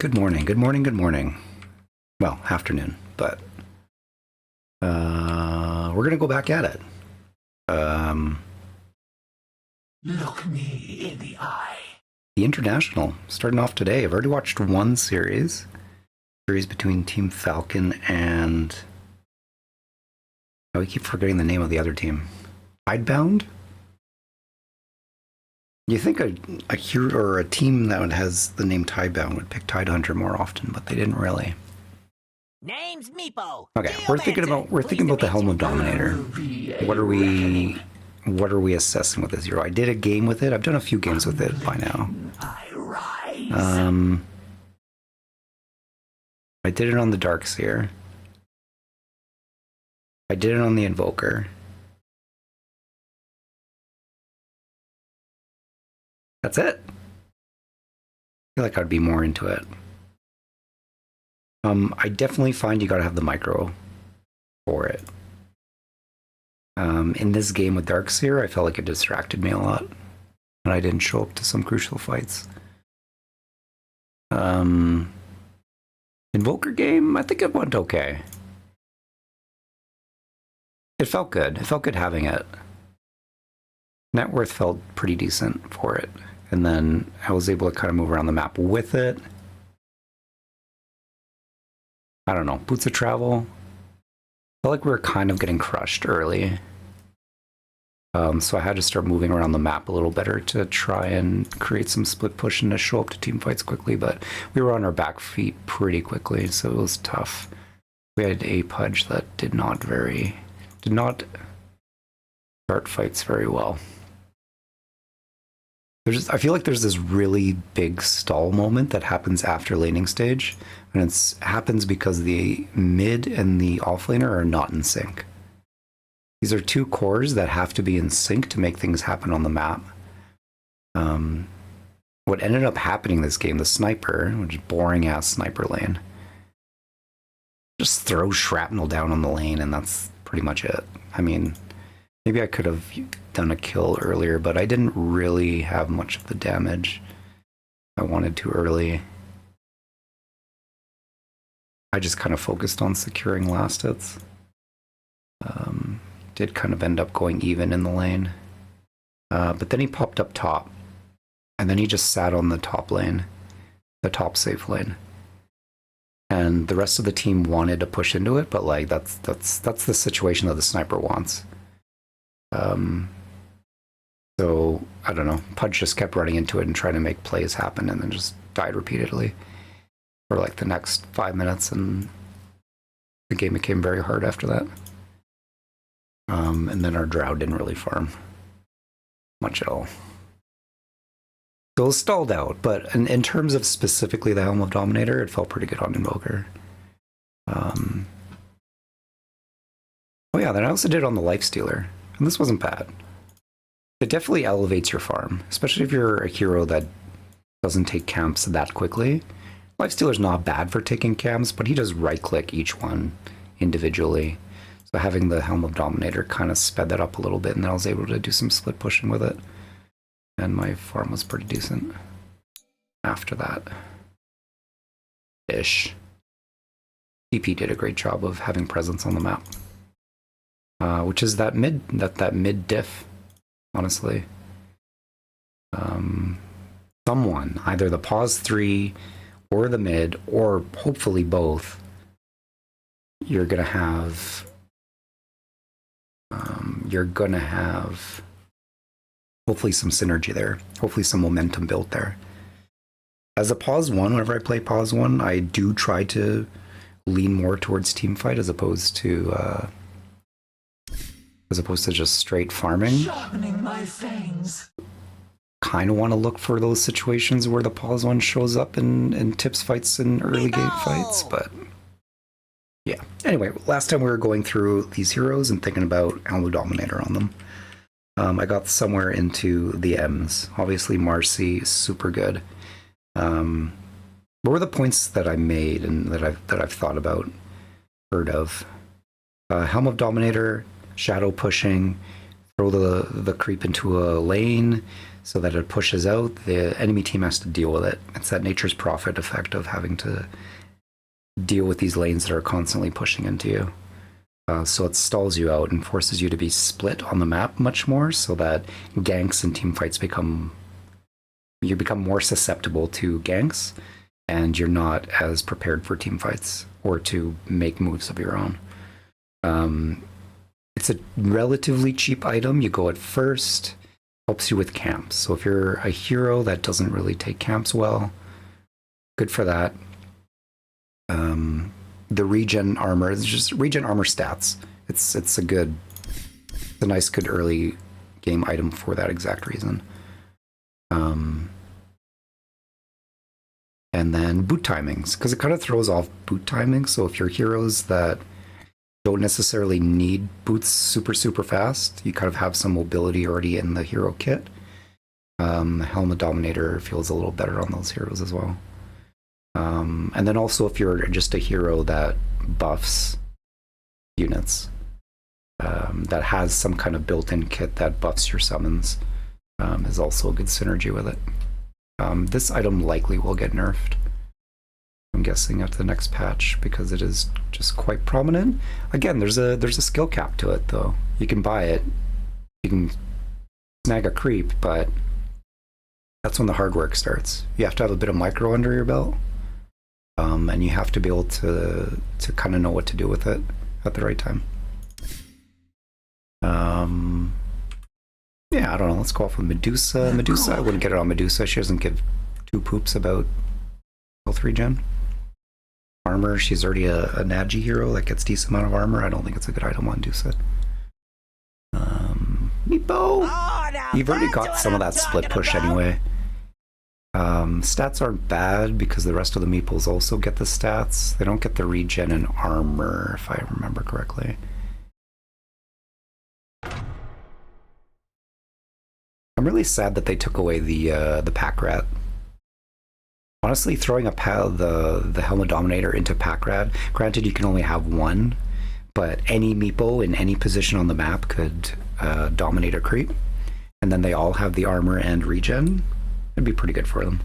Good morning, good morning, good morning. Well, afternoon, but we're gonna go back at it. Look me in the eye. The International, starting off today. I've already watched one series between Team Falcon and... I keep forgetting the name of the other team. Tidebound? You think a hero or a team that has the name Tidebound would pick Tidehunter more often, but they didn't really. Name's Meepo. Okay, we're thinking about the Helm of Dominator. What are we assessing with this hero? I did a game with it. I've done a few games with it by now. I did it on the Darkseer. I did it on the Invoker. That's it. I feel like I'd be more into it. I definitely find you gotta have the micro for it. In this game with Darkseer, I felt like it distracted me a lot, and I didn't show up to some crucial fights. Invoker game, I think it went okay. It felt good. It felt good having it. Net worth felt pretty decent for it. And then I was able to kind of move around the map with it. I don't know, Boots of Travel. Felt like we were kind of getting crushed early. So I had to start moving around the map a little better to try and create some split push and to show up to team fights quickly, but we were on our back feet pretty quickly, so it was tough. We had a Pudge that did not start fights very well. I feel like there's this really big stall moment that happens after laning stage, and it happens because the mid and the offlaner are not in sync. These are two cores that have to be in sync to make things happen on the map. What ended up happening this game, the sniper, which is boring ass sniper lane, just throws shrapnel down on the lane, and that's pretty much it. I mean, maybe I could have done a kill earlier, but I didn't really have much of the damage I wanted to early. I just kind of focused on securing last hits. Did kind of end up going even in the lane. But then he popped up top, and then he just sat on the top lane, the top safe lane. And the rest of the team wanted to push into it, but like that's the situation that the sniper wants. So I don't know. Pudge just kept running into it and trying to make plays happen, and then just died repeatedly for like the next 5 minutes, and the game became very hard after that. And then our Drow didn't really farm much at all. So it was stalled out, but in terms of specifically the Helm of Dominator, it felt pretty good on Invoker. Oh yeah, then I also did it on the Lifestealer, and this wasn't bad. It definitely elevates your farm, especially if you're a hero that doesn't take camps that quickly. Lifestealer's not bad for taking camps, but he does right-click each one individually. So having the Helm of Dominator kind of sped that up a little bit, and then I was able to do some split pushing with it. And my farm was pretty decent after that. Ish. TP did a great job of having presence on the map. Which is that mid diff, honestly. Someone, either the pause 3 or the mid, or hopefully both, you're gonna have hopefully some synergy there, hopefully some momentum built there. As a pause 1, whenever I play pause 1, I do try to lean more towards teamfight as opposed to just straight farming. Sharpening my fangs. Kind of want to look for those situations where the pause 1 shows up in tips fights and early game fights, but yeah. Anyway, last time we were going through these heroes and thinking about Helm of Dominator on them. I got somewhere into the M's. Obviously, Marcy is super good. What were the points that I made and that I've thought about, heard of? Helm of Dominator, shadow pushing, throw the creep into a lane, so that it pushes out, the enemy team has to deal with it. It's that nature's prophet effect of having to deal with these lanes that are constantly pushing into you. So it stalls you out and forces you to be split on the map much more, so that ganks and team fights you become more susceptible to ganks, and you're not as prepared for team fights or to make moves of your own. It's a relatively cheap item. You go at first, helps you with camps. So if you're a hero that doesn't really take camps well, good for that. The regen armor is just regen armor stats. It's a nice good early game item for that exact reason. And then boot timings, because it kind of throws off boot timings. So if you're heroes that don't necessarily need boots super fast, you kind of have some mobility already in the hero kit. Helm Dominator feels a little better on those heroes as well. And then also if you're just a hero that buffs units, that has some kind of built-in kit that buffs your summons, is also a good synergy with it. This item likely will get nerfed, I'm guessing, after the next patch, because it is just quite prominent. Again, there's a skill cap to it, though. You can buy it, you can snag a creep, but that's when the hard work starts. You have to have a bit of micro under your belt, and you have to be able to kind of know what to do with it at the right time. Yeah, I don't know. Let's go off with Medusa. Medusa, I wouldn't get it on Medusa. She doesn't give two poops about health regen. Armor, she's already a Nagi hero that gets decent amount of armor. I don't think it's a good item on Medusa. Meepo! You've already got some of that split push anyway. Stats aren't bad because the rest of the meeples also get the stats. They don't get the regen and armor, if I remember correctly. I'm really sad that they took away the pack rat. Honestly, throwing the Helm Dominator into pack rat, granted you can only have one, but any meepo in any position on the map could dominate a creep, and then they all have the armor and regen. It'd be pretty good for them.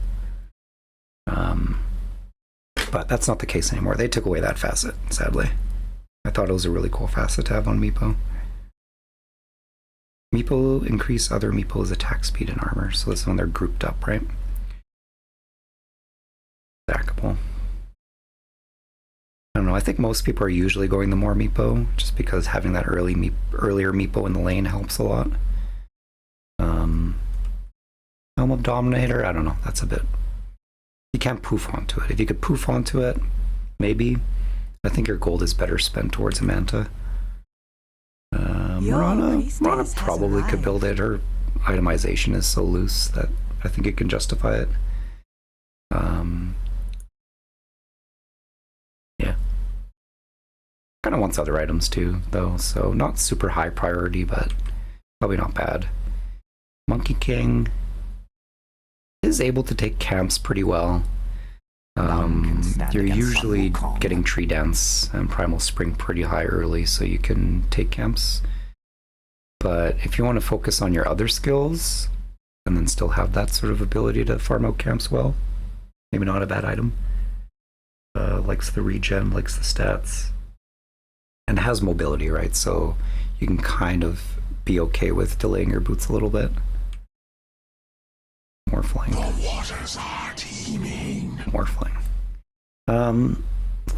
But that's not the case anymore. They took away that facet, sadly. I thought it was a really cool facet to have on meepo. Meepo increase other meepo's attack speed and armor, so this is when they're grouped up, right? Stackable. I don't know, I think most people are usually going the more meepo, just because having that earlier meepo in the lane helps a lot. Helm of Dominator, I don't know, that's a bit... You can't poof onto it. If you could poof onto it, maybe. I think your gold is better spent towards a Manta. Marana probably could build it. Her itemization is so loose that I think it can justify it. Yeah. Kind of wants other items too, though, so not super high priority, but probably not bad. Monkey King is able to take camps pretty well. You're usually getting Tree Dance and Primal Spring pretty high early, so you can take camps. But if you want to focus on your other skills and then still have that sort of ability to farm out camps well, maybe not a bad item. Likes the regen, likes the stats, and has mobility, right? So you can kind of be okay with delaying your boots a little bit. More flying. The waters are teeming. More flying.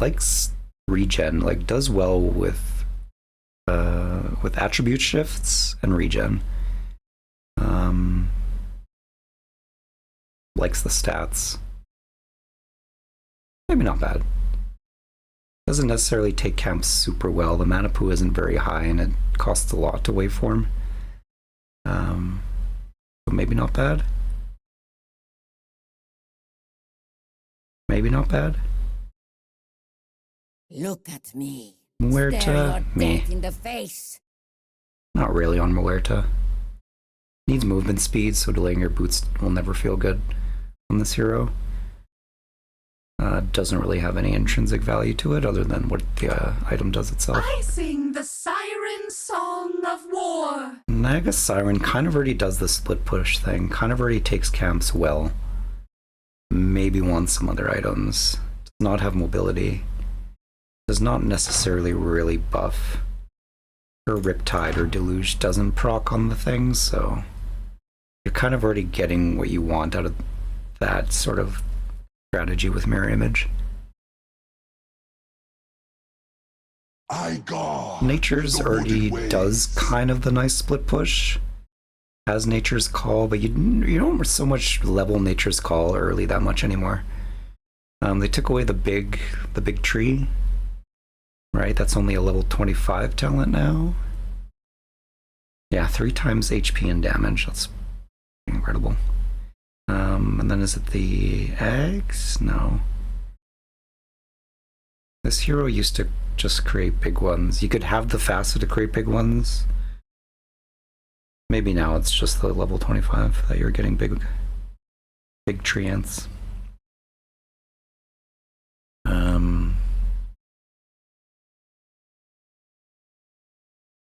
Likes regen, like does well with attribute shifts and regen. Likes the stats. Maybe not bad. Doesn't necessarily take camps super well. The mana pool isn't very high and it costs a lot to waveform. But maybe not bad. Maybe not bad. Look at me. Muerta, Stare your me. death in the face. Not really on Muerta. Needs movement speed, so delaying your boots will never feel good on this hero. Doesn't really have any intrinsic value to it other than what the item does itself. I sing the siren song of war. Naga Siren kind of already does the split push thing, kind of already takes camps well. Maybe wants some other items. Does not have mobility. Does not necessarily really buff. Or Riptide or Deluge doesn't proc on the thing, so you're kind of already getting what you want out of that sort of strategy with Mirror Image. Nature's already does kind of the nice split push. Has Nature's Call, but you don't so much level Nature's Call early that much anymore. They took away the big tree, right? That's only a level 25 talent now. Yeah, 3 times HP and damage. That's incredible. And then is it the eggs? No. This hero used to just create big ones. You could have the facet to create big ones. Maybe now it's just the level 25 that you're getting big tree ants.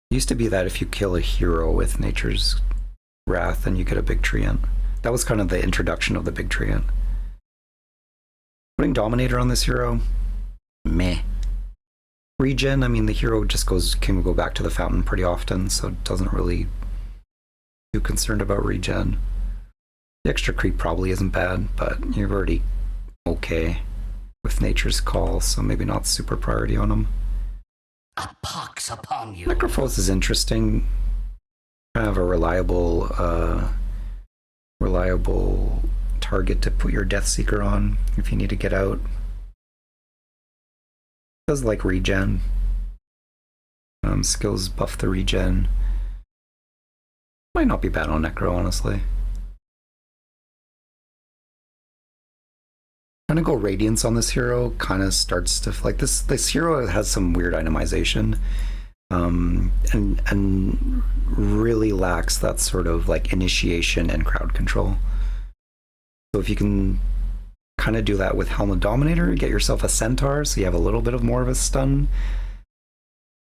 It used to be that if you kill a hero with Nature's Wrath, then you get a big tree ant. That was kind of the introduction of the big tree ant. Putting Dominator on this hero, meh. Regen, I mean, the hero just can go back to the fountain pretty often, so it doesn't really too concerned about regen. The extra creep probably isn't bad, but you're already okay with Nature's Call, so maybe not super priority on him. A pox upon you. Necrophos is interesting. Kind of a reliable target to put your Deathseeker on if you need to get out. Does like regen. Skills buff the regen. Might not be bad on Necro, honestly. Kind of go Radiance on this hero. Kind of starts to like this hero has some weird itemization, and really lacks that sort of like initiation and crowd control. So if you can kind of do that with Helm Dominator, get yourself a Centaur, so you have a little bit of more of a stun.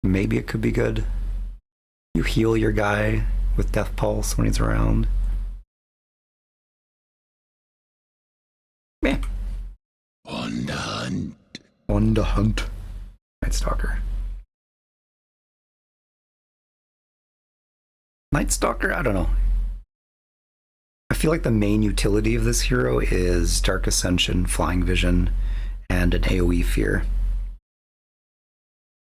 Maybe it could be good. You heal your guy with Death Pulse when he's around. Meh. On the hunt. On the hunt. Night Stalker. Night Stalker, I don't know. I feel like the main utility of this hero is Dark Ascension, Flying Vision, and an AoE Fear.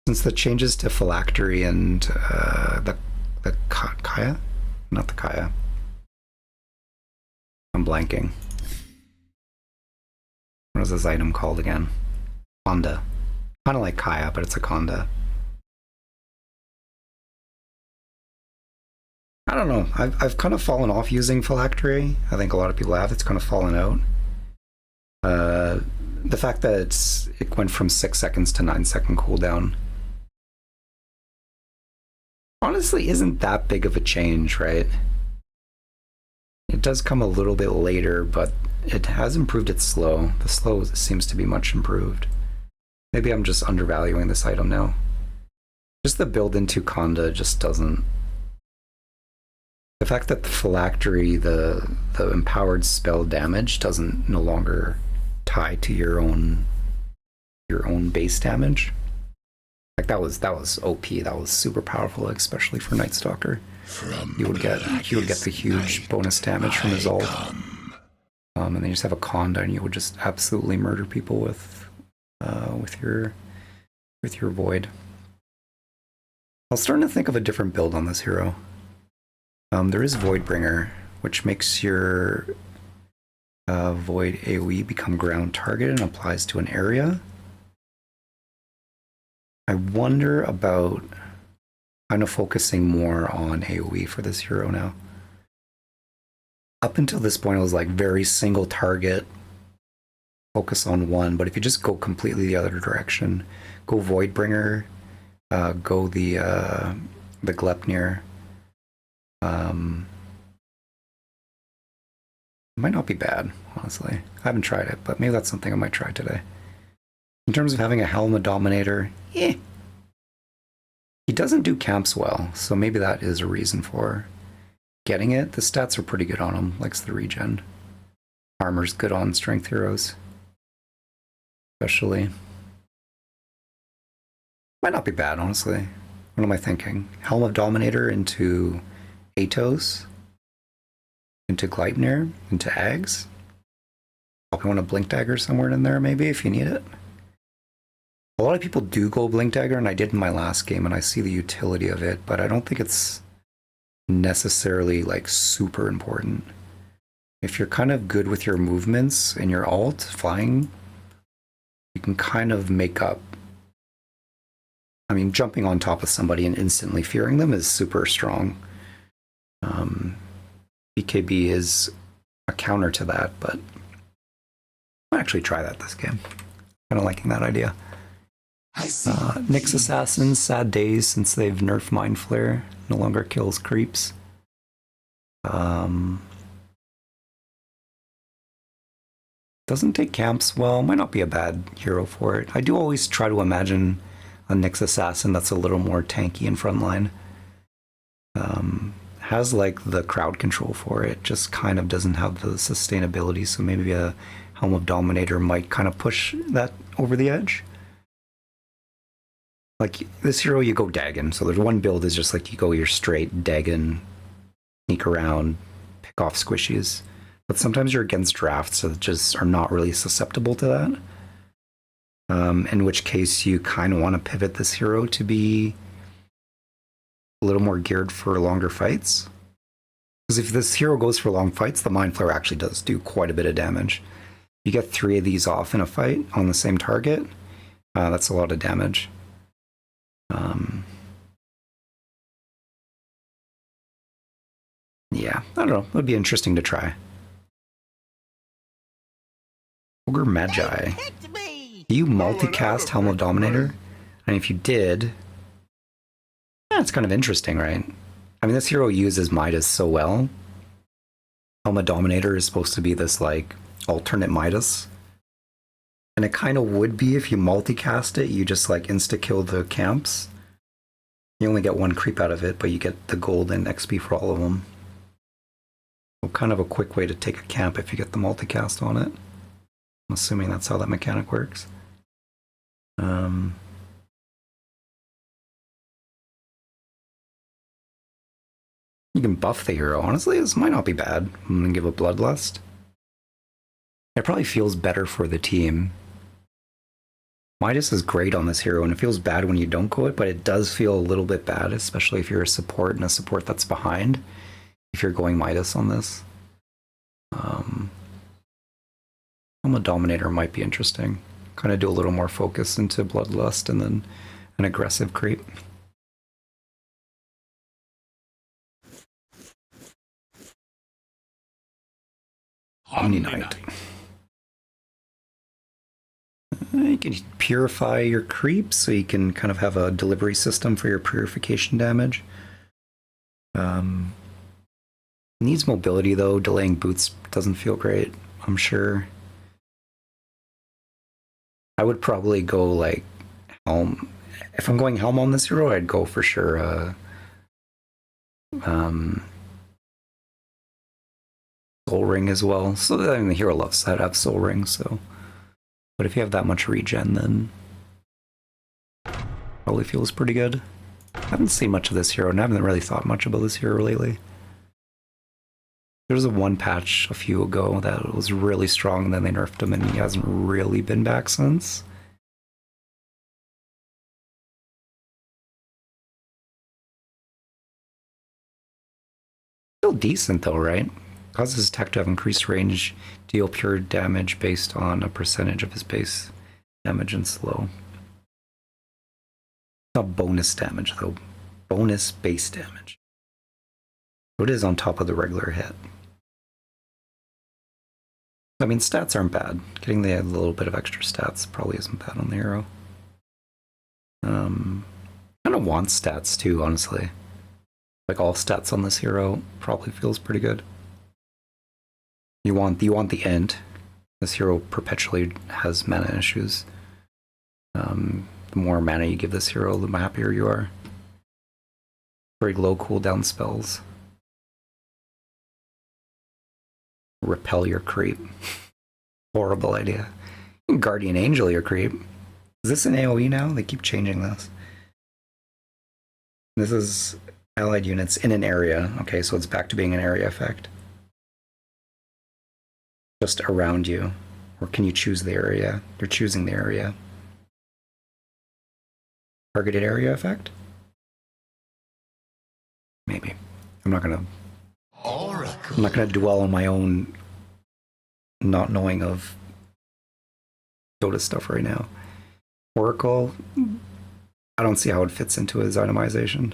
Since the changes to Phylactery and the Kaya? Not the Kaya. I'm blanking. What is this item called again? Conda. Kind of like Kaya, but it's a Conda. I don't know. I've kind of fallen off using Phylactery. I think a lot of people have. It's kind of fallen out. The fact that it went from 6 seconds to 9-second cooldown honestly isn't that big of a change, right? It does come a little bit later, but it has improved its slow. The slow seems to be much improved. Maybe I'm just undervaluing this item now. Just the build into Conda just doesn't... The fact that the Phylactery, the empowered spell damage, doesn't no longer tie to your own base damage. Like that was OP. That was super powerful, especially for Night Stalker. He would get the huge bonus damage from his ult. And then you just have a Conda, and you would just absolutely murder people with your Void. I was starting to think of a different build on this hero. There is Voidbringer, which makes your Void AoE become ground target and applies to an area. I wonder about kind of focusing more on AoE for this hero now. Up until this point, it was like very single target, focus on one. But if you just go completely the other direction, go Voidbringer, go the Glepnir. It might not be bad, honestly. I haven't tried it, but maybe that's something I might try today. In terms of having a Helm Dominator, you He doesn't do camps well, so maybe that is a reason for getting it. The stats are pretty good on him, likes the regen. Armor's good on strength heroes, especially. Might not be bad, honestly. What am I thinking? Helm of Dominator into Atos, into Gleipnir, into Ags. Probably want a Blink Dagger somewhere in there, maybe, if you need it. A lot of people do go Blink Dagger, and I did in my last game, and I see the utility of it, but I don't think it's necessarily, like, super important. If you're kind of good with your movements and your ult, flying, you can kind of make up. I mean, jumping on top of somebody and instantly fearing them is super strong. BKB is a counter to that, but I'll actually try that this game. Kind of liking that idea. Nyx Assassins, sad days since they've nerfed Mind Flare. No longer kills creeps. Doesn't take camps well. Might not be a bad hero for it. I do always try to imagine a Nyx Assassin that's a little more tanky in frontline. Has like the crowd control for it, just kind of doesn't have the sustainability, so maybe a Helm of Dominator might kind of push that over the edge. Like this hero, you go Dagon, so there's one build is just like you go your straight Dagon, sneak around, pick off squishies. But sometimes you're against drafts that just are not really susceptible to that. In which case you kind of want to pivot this hero to be a little more geared for longer fights. Because if this hero goes for long fights, the Mind Flare actually does do quite a bit of damage. You get 3 of these off in a fight on the same target, that's a lot of damage. Yeah, I don't know. It would be interesting to try. Ogre Magi. Do you multicast Helm of Dominator? And if you did, yeah, it's kind of interesting, right? I mean, this hero uses Midas so well. Helm of Dominator is supposed to be this, like, alternate Midas. And it kind of would be if you multicast it, you just, like, insta-kill the camps. You only get 1 creep out of it, but you get the gold and XP for all of them. So kind of a quick way to take a camp if you get the multicast on it. I'm assuming that's how that mechanic works. You can buff the hero. Honestly, this might not be bad. I'm going to give a Bloodlust. It probably feels better for the team. Midas is great on this hero, and it feels bad when you don't go it, but it does feel a little bit bad, especially if you're a support and a support that's behind, if you're going Midas on this. Helm of Dominator might be interesting. Kind of do a little more focus into Bloodlust and then an aggressive creep. Omni Knight. You can purify your creeps, so you can kind of have a delivery system for your purification damage. Needs mobility though. Delaying boots doesn't feel great, I'm sure. I would probably go like Helm. If I'm going Helm on this hero, I'd go for sure Soul Ring as well. So I mean, the hero loves that have Soul Ring, so. But if you have that much regen, then probably feels pretty good. I haven't seen much of this hero, and I haven't really thought much about this hero lately. There was a one patch a few ago that was really strong, and then they nerfed him, and he hasn't really been back since. Still decent though, right? Causes his attack to have increased range, deal pure damage based on a percentage of his base damage and slow. Not bonus damage though, bonus base damage. So it is on top of the regular hit. I mean, stats aren't bad. Getting the little bit of extra stats probably isn't bad on the hero. Kind of want stats too, honestly. Like all stats on this hero probably feels pretty good. You want the end. This hero perpetually has mana issues. The more mana you give this hero, the happier you are. Very low cooldown spells. Repel your creep. Horrible idea. Guardian Angel your creep. Is this an AoE now? They keep changing this. This is allied units in an area. Okay, so it's back to being an area effect. Just around you. Or can you choose the area? You're choosing the area. Targeted area effect? Maybe. I'm not gonna dwell on my own not knowing of Dota stuff right now. Oracle, I don't see how it fits into his itemization.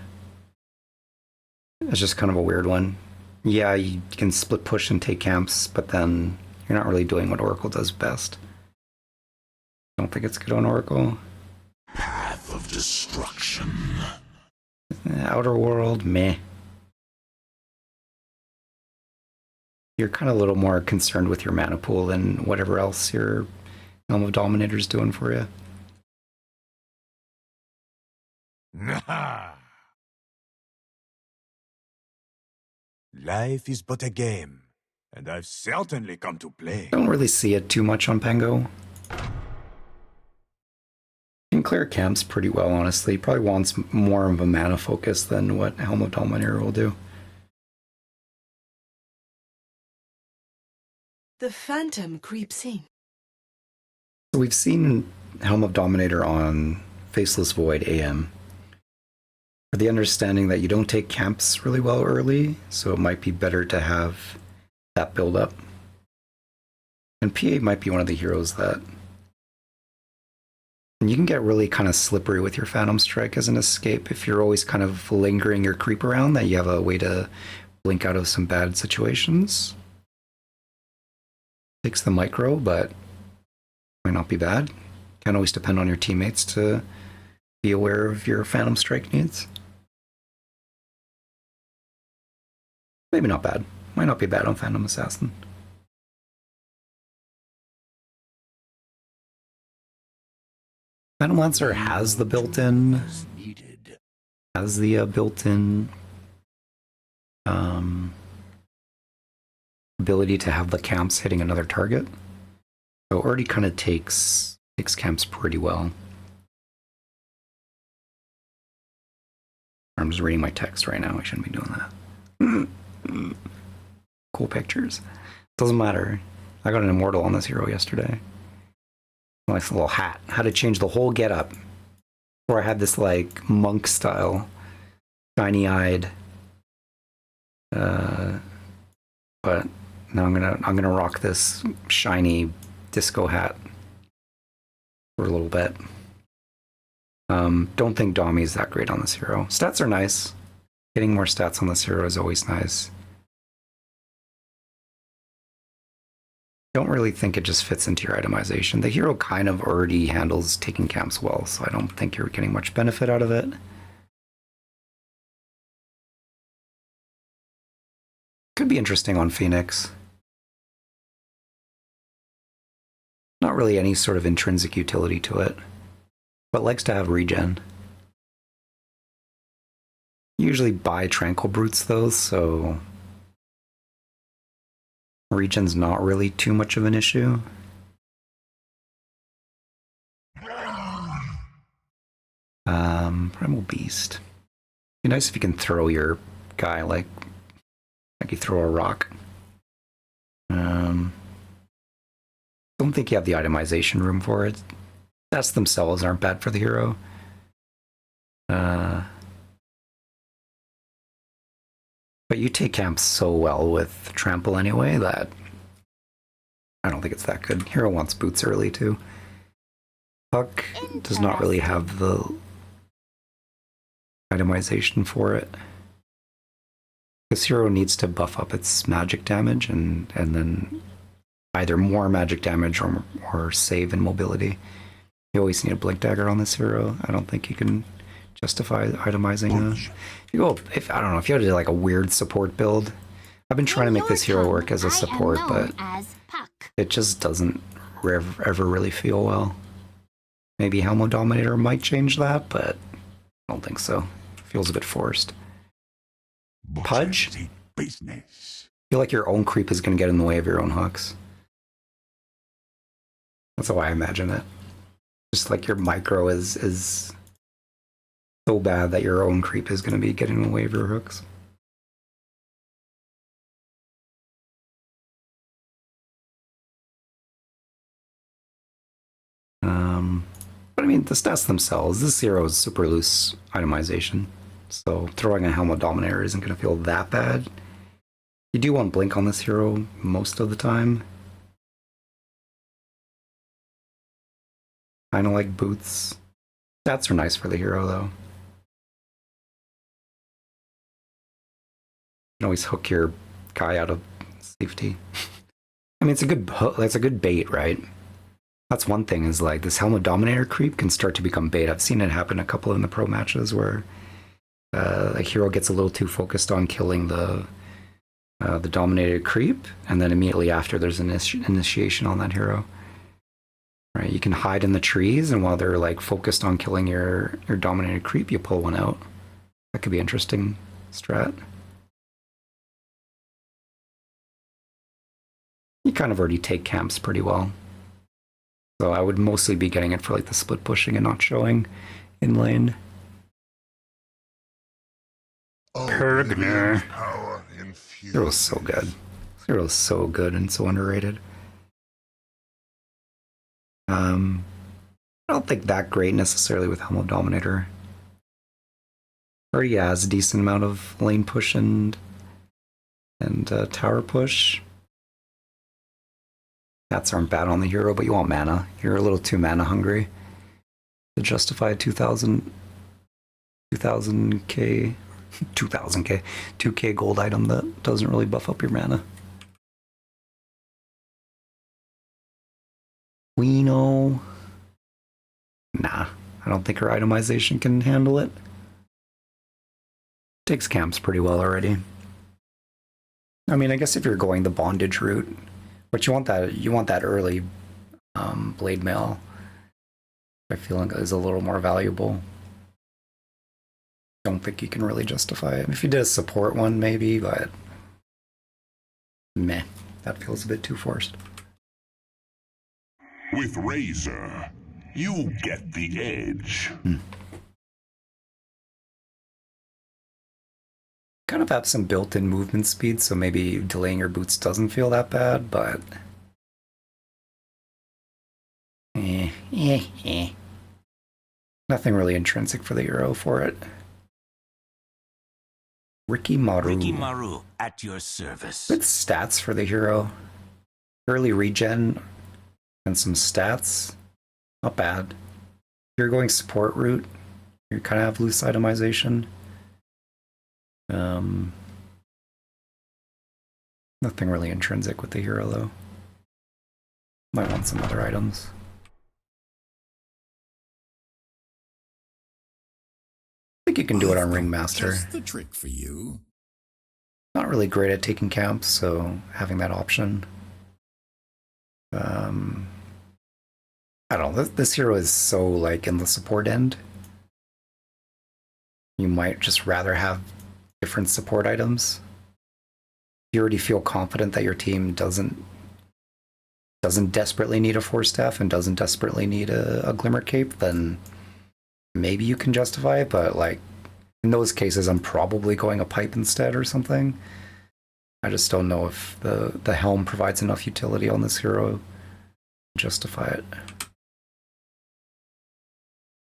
It's just kind of a weird one. Yeah, you can split push and take camps, but then you're not really doing what Oracle does best. I don't think it's good on Oracle. Path of destruction. Outer World, meh. You're kind of a little more concerned with your mana pool than whatever else your Helm of Dominator's doing for you. Life is but a game, and I've certainly come to play. Don't really see it too much on Pango. Can clear camps pretty well, honestly. Probably wants more of a mana focus than what Helm of Dominator will do. The phantom creeps in. So we've seen Helm of Dominator on Faceless Void AM. For the understanding that you don't take camps really well early, so it might be better to have that build up. And PA might be one of the heroes that... And you can get really kind of slippery with your Phantom Strike as an escape if you're always kind of lingering your creep around, that you have a way to blink out of some bad situations. Takes the micro, but might not be bad. Can't always depend on your teammates to be aware of your Phantom Strike needs. Maybe not bad. Might not be bad on Phantom Assassin. Phantom Lancer has the built-in ability to have the camps hitting another target. So it already kind of takes camps pretty well. I'm just reading my text right now. I shouldn't be doing that. Cool pictures. Doesn't matter. I got an immortal on this hero yesterday. Nice little hat. Had to change the whole getup. Where I had this like monk style, shiny-eyed. But now I'm gonna rock this shiny disco hat for a little bit. Don't think Domi is that great on this hero. Stats are nice. Getting more stats on this hero is always nice. Don't really think it just fits into your itemization. The hero kind of already handles taking camps well, so I don't think you're getting much benefit out of it. Could be interesting on Phoenix. Not really any sort of intrinsic utility to it, but likes to have regen. Usually buy Tranquil Brutes though, so regen's not really too much of an issue. Primal Beast. Be nice if you can throw your guy like you throw a rock. Don't think you have the itemization room for it. Stats themselves aren't bad for the hero. But you take camps so well with Trample anyway that I don't think it's that good. Hero wants boots early too. Puck does not really have the itemization for it. This hero needs to buff up its magic damage and then either more magic damage or save in mobility. You always need a Blink Dagger on this hero. I don't think you can justify itemizing if you go I don't know, if you had to do like a weird support build. I've been trying to make this hero work as a support, but it just doesn't ever really feel well. Maybe Helm of Dominator might change that, but I don't think so. It feels a bit forced. Pudge? Butcher's business. I feel like your own creep is going to get in the way of your own hooks. That's how I imagine it. Just like your micro is so bad that your own creep is going to be getting in the way of your hooks. But I mean, the stats themselves, this hero is super loose itemization. So throwing a Helm of Dominator isn't going to feel that bad. You do want Blink on this hero most of the time. Kind of like boots. Stats are nice for the hero though. You can always hook your guy out of safety. I mean, it's a good hook. That's a good bait, right? That's one thing, is like this Helm of Dominator creep can start to become bait. I've seen it happen a couple in the pro matches where a hero gets a little too focused on killing the Dominator creep, and then immediately after there's an initiation on that hero. Right, you can hide in the trees, and while they're like focused on killing your Dominator creep, you pull one out. That could be interesting strat. You kind of already take camps pretty well. So I would mostly be getting it for like the split pushing and not showing in lane. Pergner. Hero's so good. Hero's so good and so underrated. I don't think that great necessarily with Helm of Dominator. Already has a decent amount of lane push and tower push. Stats aren't bad on the hero, but you want mana. You're a little too mana hungry to justify a 2,000k 2k gold item that doesn't really buff up your mana. Wino. Nah, I don't think her itemization can handle it. Takes camps pretty well already. I mean, I guess if you're going the bondage route, but you want that early blade mail. I feel like is a little more valuable. Don't think you can really justify it. If you did a support one, maybe, but meh, that feels a bit too forced. With Razor, you get the edge. Kind of have some built-in movement speed, so maybe delaying your boots doesn't feel that bad, but nothing really intrinsic for the hero for it. Ricky Maru at your service. Good stats for the hero. Early regen and some stats. Not bad. If you're going support route, you kind of have loose itemization. Nothing really intrinsic with the hero though. Might want some other items. I think you can do it on Ringmaster. Just the trick for you. Not really great at taking camps, so having that option. I don't know. This hero is so like in the support end. You might just rather have different support items. You already feel confident that your team doesn't desperately need a Force Staff and doesn't desperately need a Glimmer Cape, then maybe you can justify it, but like in those cases I'm probably going a pipe instead or something. I just don't know if the Helm provides enough utility on this hero to justify it.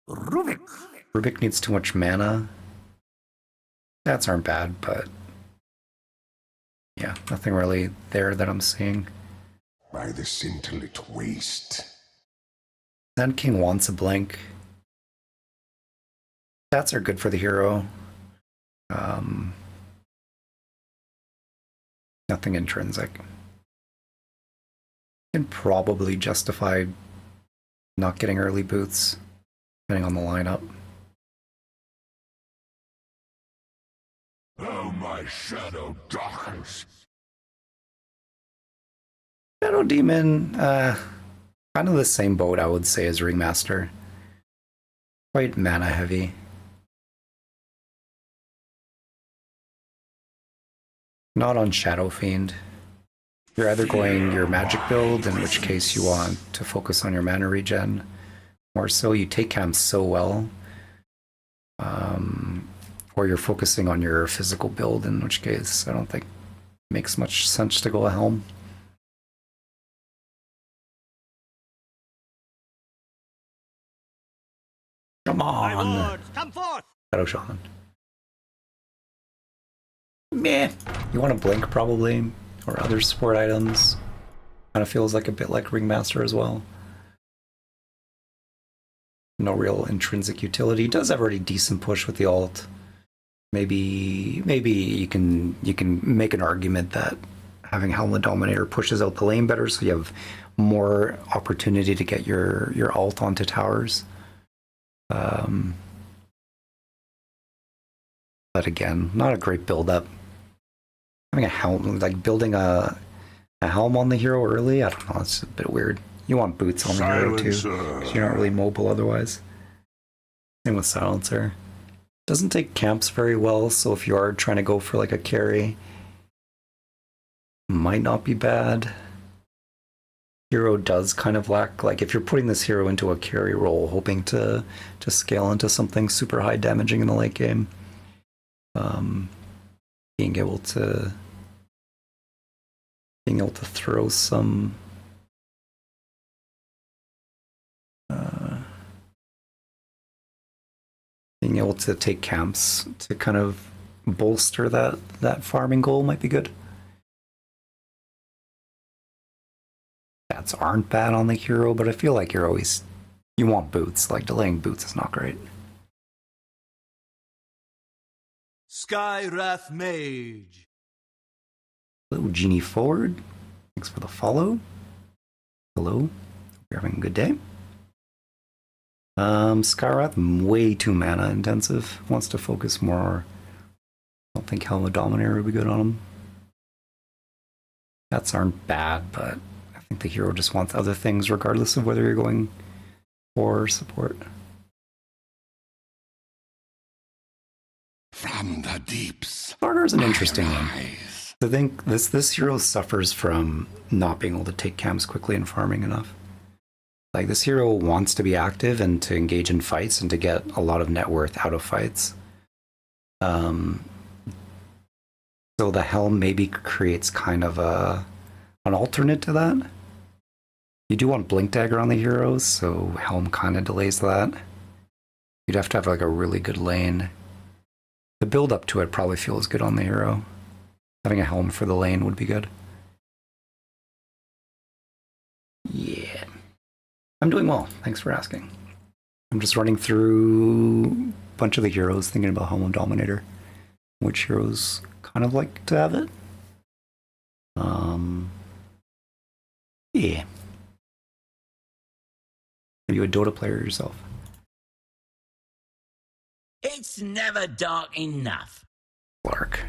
Rubik needs too much mana. Stats aren't bad, but yeah, nothing really there that I'm seeing. By the scintillant waste. Sand King wants a blink. Stats are good for the hero. Nothing intrinsic. Can probably justify not getting early boots, depending on the lineup. Oh, my shadow darkens. Shadow Demon, kind of the same boat I would say as Ringmaster. Quite mana heavy. Not on Shadow Fiend. You're either going your magic build, in which case you want to focus on your mana regen, or so you take camps so well, or you're focusing on your physical build, in which case I don't think it makes much sense to go a Helm. Come on! Come forth! Shadow Shaman. Meh. You want to blink probably, or other support items. Kind of feels like a bit like Ringmaster as well. No real intrinsic utility. Does have already decent push with the ult. Maybe you can make an argument that having Helm the Dominator pushes out the lane better, so you have more opportunity to get your ult onto towers. But again, not a great build-up. Having a Helm, like building a Helm on the hero early, I don't know, it's a bit weird. You want boots on the hero too, because you're not really mobile otherwise. Same with Silencer. Doesn't take camps very well, so if you are trying to go for like a carry, might not be bad. Hero does kind of lack, like if you're putting this hero into a carry role, hoping to scale into something super high damaging in the late game, being able to throw some being able to take camps to kind of bolster that farming goal might be good. Stats aren't bad on the hero, but I feel like you want boots. Like delaying boots is not great. Skywrath Mage. Hello, Genie Forward. Thanks for the follow. Hello. Hope you're having a good day. Skywrath, way too mana intensive. Wants to focus more. I don't think Helm of Dominator would be good on him. Stats aren't bad, but I think the hero just wants other things regardless of whether you're going for support. From the deeps. Starter's an interesting one. I think this hero suffers from not being able to take camps quickly and farming enough. Like, this hero wants to be active and to engage in fights and to get a lot of net worth out of fights. So the Helm maybe creates kind of an alternate to that. You do want Blink Dagger on the heroes, so Helm kind of delays that. You'd have to have like a really good lane. The build up to it probably feels good on the hero. Having a Helm for the lane would be good. Yeah. I'm doing well. Thanks for asking. I'm just running through a bunch of the heroes, thinking about Helm of Dominator. Which heroes kind of like to have it. Yeah. Are you a Dota player yourself? It's never dark enough. Lark.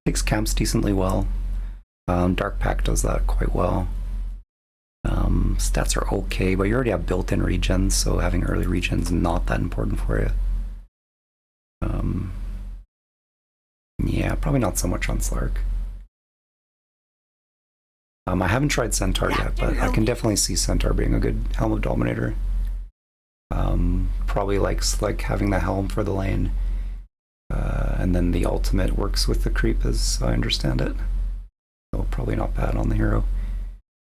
Takes camps decently well. Dark Pact does that quite well. Stats are okay, but you already have built-in regens, so having early regens not that important for you. Yeah, probably not so much on Slark. I haven't tried Centaur yet, but I can definitely see Centaur being a good Helm of Dominator. Probably likes like having the Helm for the lane, and then the ultimate works with the creep, as I understand it. So probably not bad on the hero.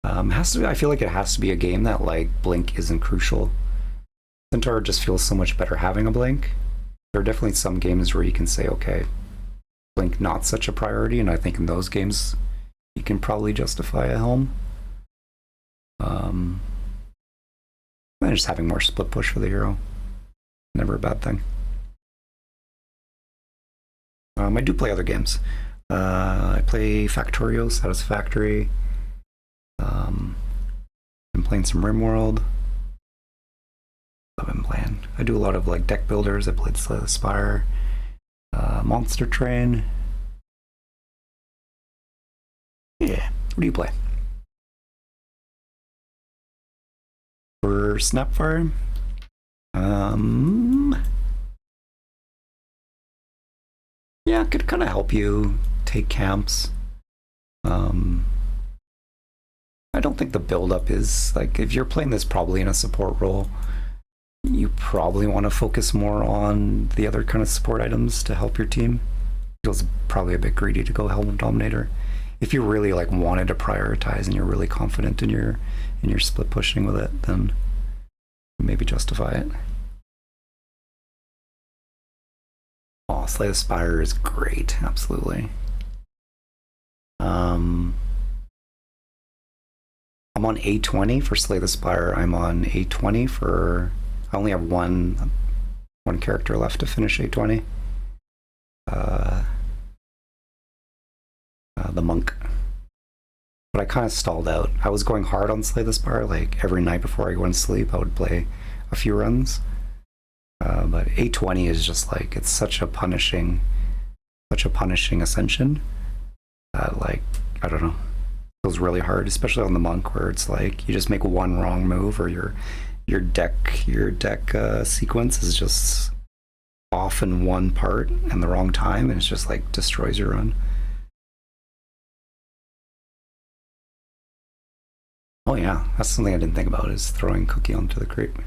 Has to be, I feel like it has to be a game that like blink isn't crucial. Centaur just feels so much better having a blink. There are definitely some games where you can say, okay, blink not such a priority, and I think in those games you can probably justify a Helm. And just having more split push for the hero, never a bad thing. I do play other games. I play Factorio, Satisfactory. Been playing some RimWorld. I've been playing. I do a lot of like deck builders. I played Slay the Spire, Monster Train. Yeah. What do you play? For Snapfire? Yeah, it could kind of help you take camps. I don't think the build-up is, like, if you're playing this probably in a support role, you probably want to focus more on the other kind of support items to help your team. Feels probably a bit greedy to go Helm Dominator. If you really like wanted to prioritize and you're really confident in your split pushing with it, then maybe justify it. Oh, Slay the Spire is great, absolutely. I'm on A20 for Slay the Spire. I'm on A20 for... I only have one character left to finish A20. The monk. But I kind of stalled out. I was going hard on Slay the Spire, like every night before I go to sleep I would play a few runs. But A20 is just like, it's such a punishing ascension that, like, I don't know, it feels really hard, especially on the monk, where it's like you just make one wrong move or your deck sequence is just off in one part and the wrong time, and it's just like destroys your run. Oh yeah, that's something I didn't think about, is throwing Cookie onto the creep.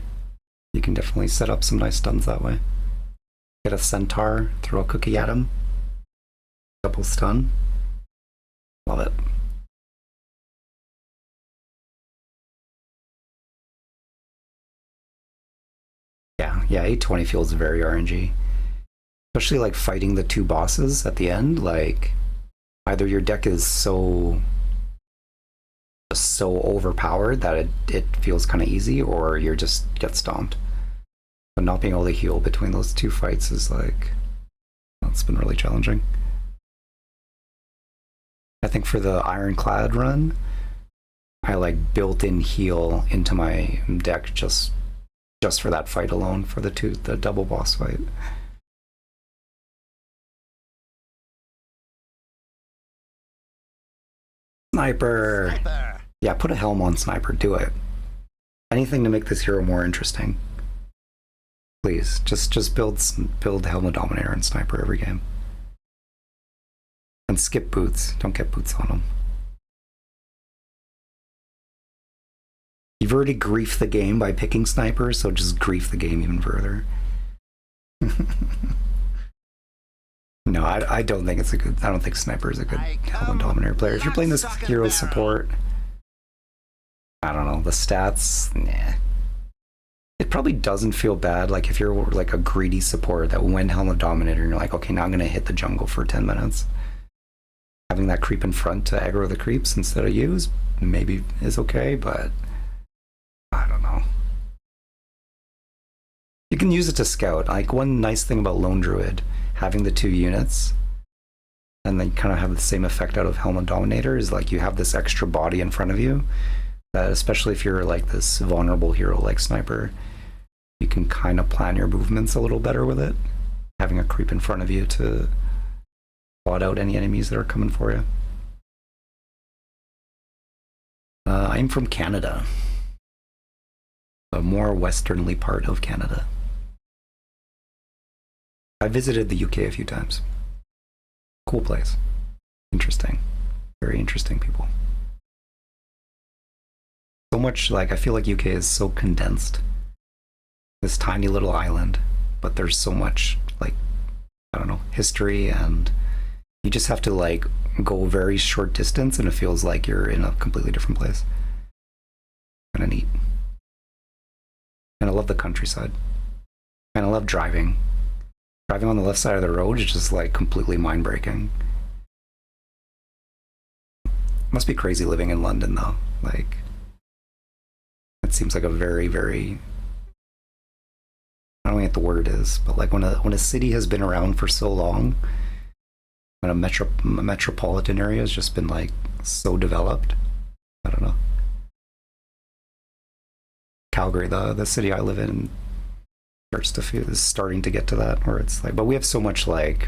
You can definitely set up some nice stuns that way. Get a centaur, throw a Cookie at him, double stun. Love it. Yeah, 820 feels very RNG. Especially like fighting the two bosses at the end, like either your deck is so overpowered that it feels kind of easy, or you're just get stomped. But not being able to heal between those two fights is like, it's been really challenging. I think for the Ironclad run, I like built in heal into my deck just for that fight alone, for the double boss fight. Sniper! Yeah, put a Helm on Sniper, do it. Anything to make this hero more interesting. Please, just build Helm Dominator and Sniper every game. And skip boots, don't get boots on them. You've already griefed the game by picking Sniper, so just grief the game even further. No, I don't think it's a good... I don't think Sniper is a good Helm Dominator player. If you're playing this hero support, I don't know, the stats, nah. It probably doesn't feel bad, like if you're like a greedy support that when Helm Dominator and you're like, okay, now I'm gonna hit the jungle for 10 minutes. Having that creep in front to aggro the creeps instead of you maybe is okay, but I don't know. You can use it to scout. Like, one nice thing about Lone Druid, having the two units, and they kind of have the same effect out of Helm Dominator, is like you have this extra body in front of you, that especially if you're like this vulnerable hero like Sniper, you can kind of plan your movements a little better with it. Having a creep in front of you to blot out any enemies that are coming for you. I'm from Canada. The more westernly part of Canada. I visited the UK a few times. Cool place. Interesting. Very interesting people. So much, like, I feel like UK is so condensed. This tiny little island, but there's so much, like, I don't know, history, and you just have to, like, go a very short distance and it feels like you're in a completely different place. Kind of neat. And I love the countryside. And I love driving. Driving on the left side of the road is just like completely mind-breaking. Must be crazy living in London though. Like, it seems like a very, very, I don't know what the word is, but like when a city has been around for so long, when a metropolitan area has just been like so developed, I don't know. Calgary, the city I live in, is starting to get to that, where it's like, but we have so much, like,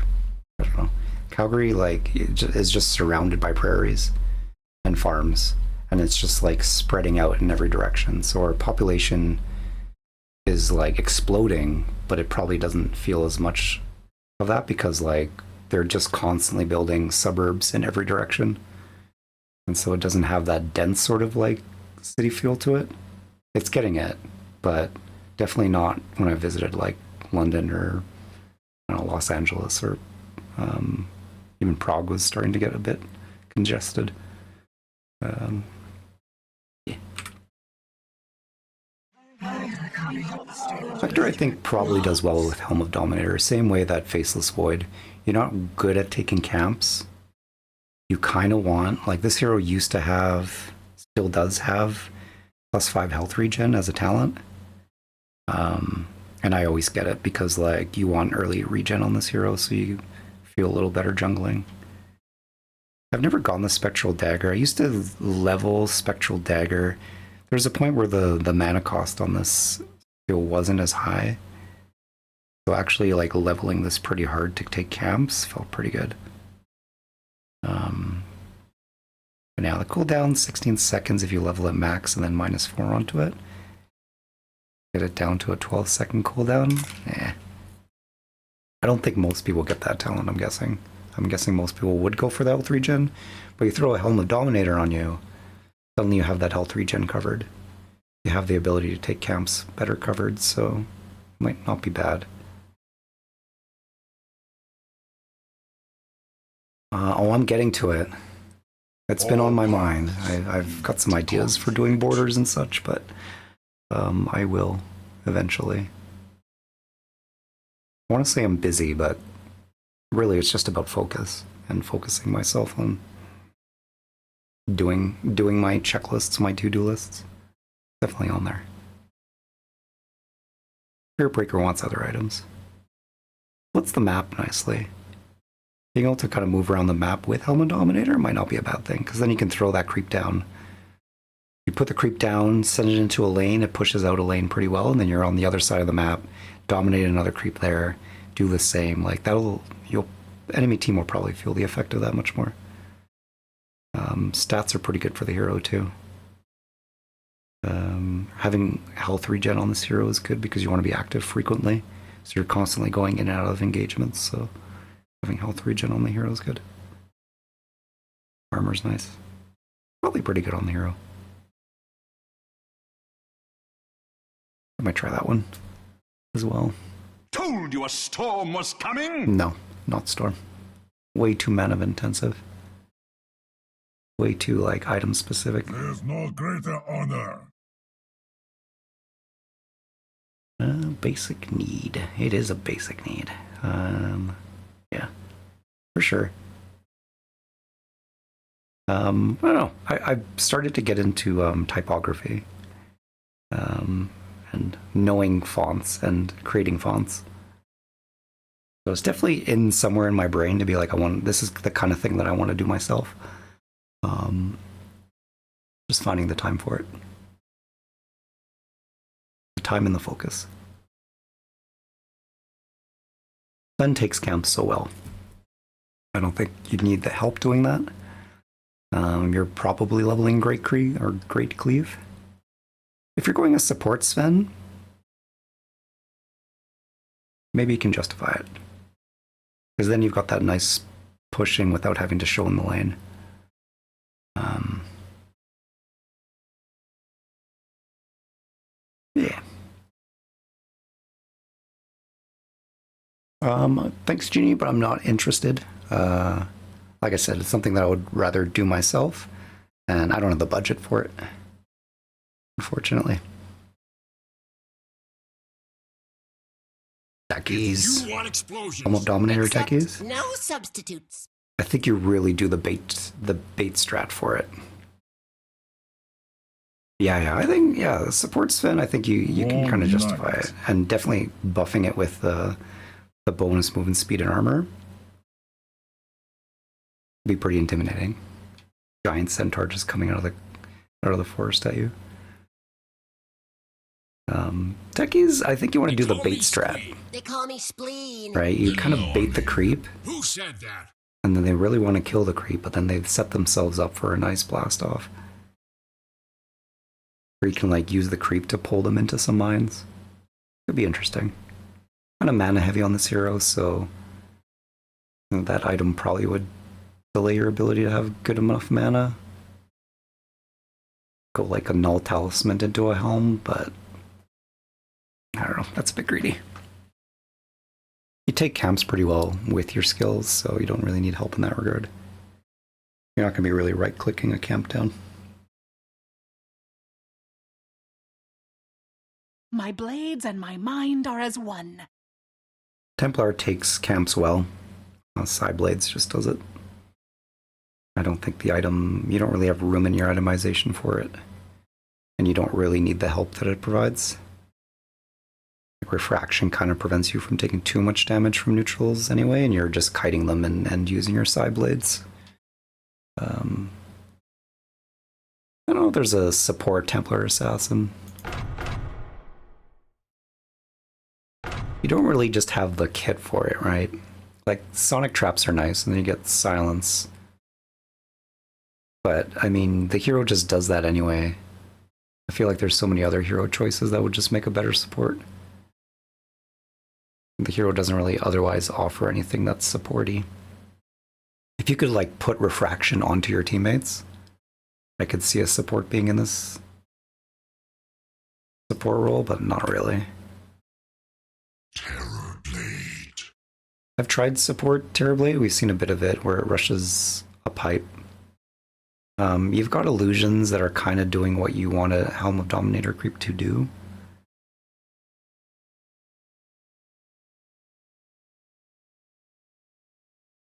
I don't know, Calgary, like, is just surrounded by prairies and farms, and it's just like spreading out in every direction, so our population is like exploding, but it probably doesn't feel as much of that because like they're just constantly building suburbs in every direction, And so it doesn't have that dense sort of like city feel to it. It's getting it, but definitely not when I visited like London or Los Angeles or even Prague was starting to get a bit congested. Yeah. Vector, I think, probably does well with Helm of Dominator, same way that Faceless Void. You're not good at taking camps. You kind of want, like this hero used to have, still does have, +5 health regen as a talent. And I always get it because like you want early regen on this hero so you feel a little better jungling. I've never gone the Spectral Dagger. I used to level Spectral Dagger. There's a point where the mana cost on this skill wasn't as high. So actually like leveling this pretty hard to take camps felt pretty good. But now the cooldown 16 seconds if you level at max and then -4 onto it. Get it down to a 12-second cooldown. I don't think most people get that talent, I'm guessing. I'm guessing most people would go for the health regen, but you throw a Helm of Dominator on you, suddenly you have that health regen covered. You have the ability to take camps better covered, so it might not be bad. Oh, I'm getting to it. It's been on my mind. I've got some ideas for doing borders and such, but I will eventually. I want to say I'm busy, but really it's just about focus and focusing myself on doing my checklists, my to-do lists. Definitely on there. Spirit Breaker wants other items. What's the map nicely? Being able to kind of move around the map with Helm of Dominator might not be a bad thing, because then you can throw that creep down. You put the creep down, send it into a lane, it pushes out a lane pretty well, and then you're on the other side of the map, dominate another creep there, do the same. Like enemy team will probably feel the effect of that much more. Stats are pretty good for the hero too. Having health regen on this hero is good because you want to be active frequently, so you're constantly going in and out of engagements, so having health regen on the hero is good. Armor's nice. Probably pretty good on the hero. I might try that one as well. Told you a storm was coming! No, not Storm. Way too mana intensive. Way too, like, item specific. There's no greater honor. Basic need. It is a basic need. Yeah, for sure. I don't know. I've started to get into typography. And knowing fonts and creating fonts. So it's definitely in somewhere in my brain to be like, this is the kind of thing that I want to do myself. Just finding the time for it. The time and the focus. Then takes camps so well. I don't think you'd need the help doing that. You're probably leveling Great Cleave. If you're going a support Sven, maybe you can justify it. Because then you've got that nice pushing without having to show in the lane. Yeah. Thanks, Jeannie, but I'm not interested. Like I said, it's something that I would rather do myself, and I don't have the budget for it, unfortunately. Techies. You want explosions? Helm of Dominator techies. No substitutes. I think you really do the bait strat for it. Yeah, I think, the support Sven, I think you can kind of justify it. And definitely buffing it with the bonus movement speed and armor. Be pretty intimidating. Giant centaur just coming out of the forest at you. Techies, I think you want to do the bait strat. They call me spleen. Right? You kind of bait the creep. Who said that? And then they really want to kill the creep, but then they set themselves up for a nice blast off. Or you can like use the creep to pull them into some mines. Could be interesting. Kind of mana heavy on this hero, so that item probably would delay your ability to have good enough mana go like a null talisman into a helm, but I don't know, that's a bit greedy. You take camps pretty well with your skills, so you don't really need help in that regard. You're not going to be really right-clicking a camp down. My blades and my mind are as one. Templar takes camps well. Side Blades just does it. I don't think the item, you don't really have room in your itemization for it. And you don't really need the help that it provides. Refraction kind of prevents you from taking too much damage from neutrals anyway, and you're just kiting them and using your side blades. I don't know, there's a support Templar Assassin. You don't really just have the kit for it, right? Like, Sonic Traps are nice, and then you get Silence. But, I mean, the hero just does that anyway. I feel like there's so many other hero choices that would just make a better support. The hero doesn't really otherwise offer anything that's supporty. If you could like put refraction onto your teammates, I could see a support being in this support role, but not really. Terrorblade. I've tried support Terrorblade. We've seen a bit of it where it rushes a pipe. You've got illusions that are kind of doing what you want a Helm of Dominator creep to do.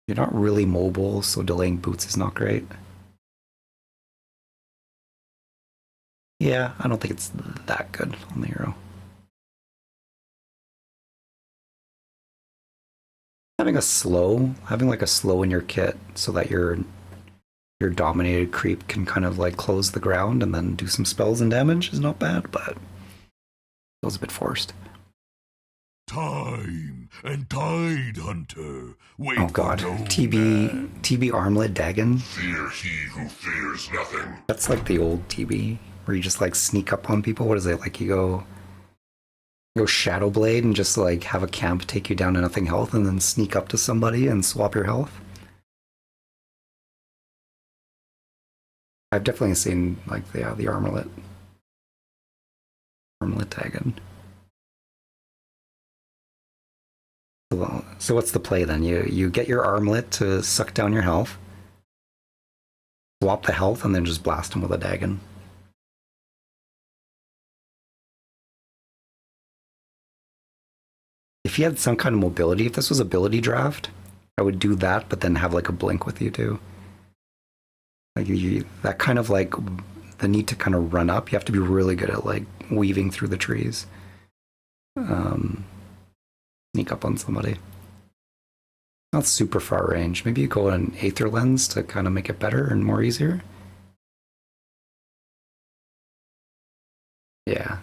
You're not really mobile, so delaying boots is not great. Yeah, I don't think it's that good on the hero. Having like a slow in your kit so that your dominated creep can kind of like close the ground and then do some spells and damage is not bad, but it was a bit forced. Time and Tide Hunter. Wait. Oh god, for no TB man. TB Armlet Dagon. Fear he who fears nothing. That's like the old TB where you just like sneak up on people. What is it like? You go Shadow Blade and just like have a camp take you down to nothing health and then sneak up to somebody and swap your health. I've definitely seen like the Armlet Dagon. So what's the play then? You get your armlet to suck down your health, swap the health, and then just blast him with a Dagon. If you had some kind of mobility, if this was ability draft, I would do that, but then have like a blink with you too. Like that kind of like the need to kind of run up. You have to be really good at like weaving through the trees. Sneak up on somebody. Not super far range. Maybe you go an Aether Lens to kind of make it better and more easier. Yeah,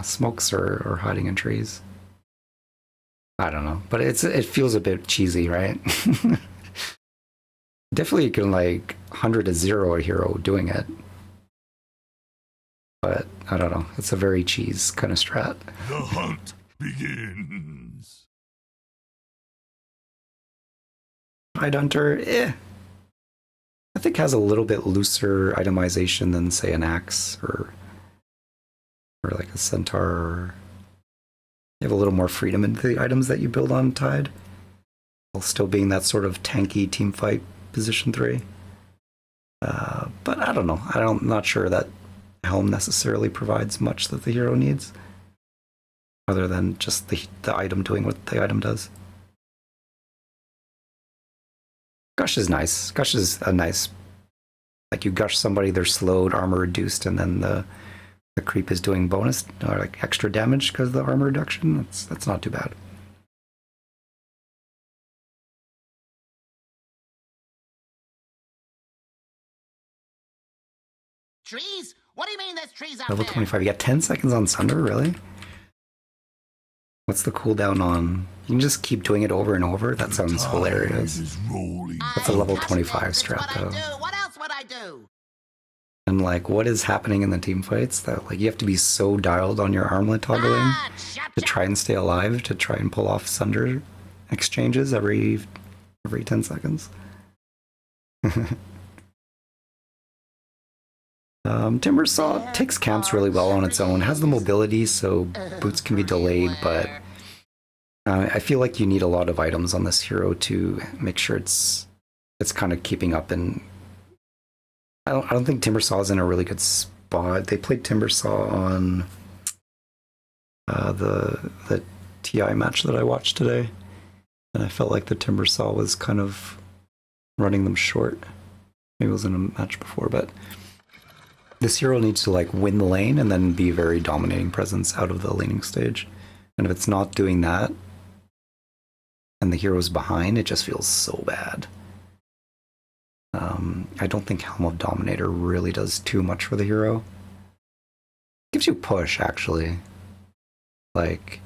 smokes or hiding in trees. I don't know, but it feels a bit cheesy, right? Definitely you can like 100 to 0 a hero doing it. But I don't know, it's a very cheese kind of strat. The hunt begins. Tide Hunter, I think has a little bit looser itemization than say an axe or like a centaur. You have a little more freedom in the items that you build on Tide, while still being that sort of tanky teamfight position 3. But I don't know. I'm not sure that Helm necessarily provides much that the hero needs, other than just the item doing what the item does. Gush is nice. Gush is a nice, like you gush somebody, they're slowed, armor reduced, and then the creep is doing bonus or like extra damage because of the armor reduction. That's not too bad. Trees? What do you mean there's trees out Level there? 25. You got 10 seconds on Sunder, really? What's the cooldown on? You can just keep doing it over and over? That sounds hilarious. Is rolling. That's a level I 25 that's strat, what I though. do. What else would I do? And like, what is happening in the team fights that like you have to be so dialed on your armlet toggling to try and stay alive, to try and pull off Sunder exchanges every 10 seconds? Timbersaw takes camps really well on its own, has the mobility so boots can be delayed, but I feel like you need a lot of items on this hero to make sure it's kind of keeping up. And I don't think Timbersaw is in a really good spot. They played Timbersaw on the TI match that I watched today, and I felt like the Timbersaw was kind of running them short. Maybe it was in a match before, but this hero needs to like win the lane and then be a very dominating presence out of the laning stage. And if it's not doing that and the hero's behind, it just feels so bad. I don't think Helm of Dominator really does too much for the hero. Gives you push, actually. Like,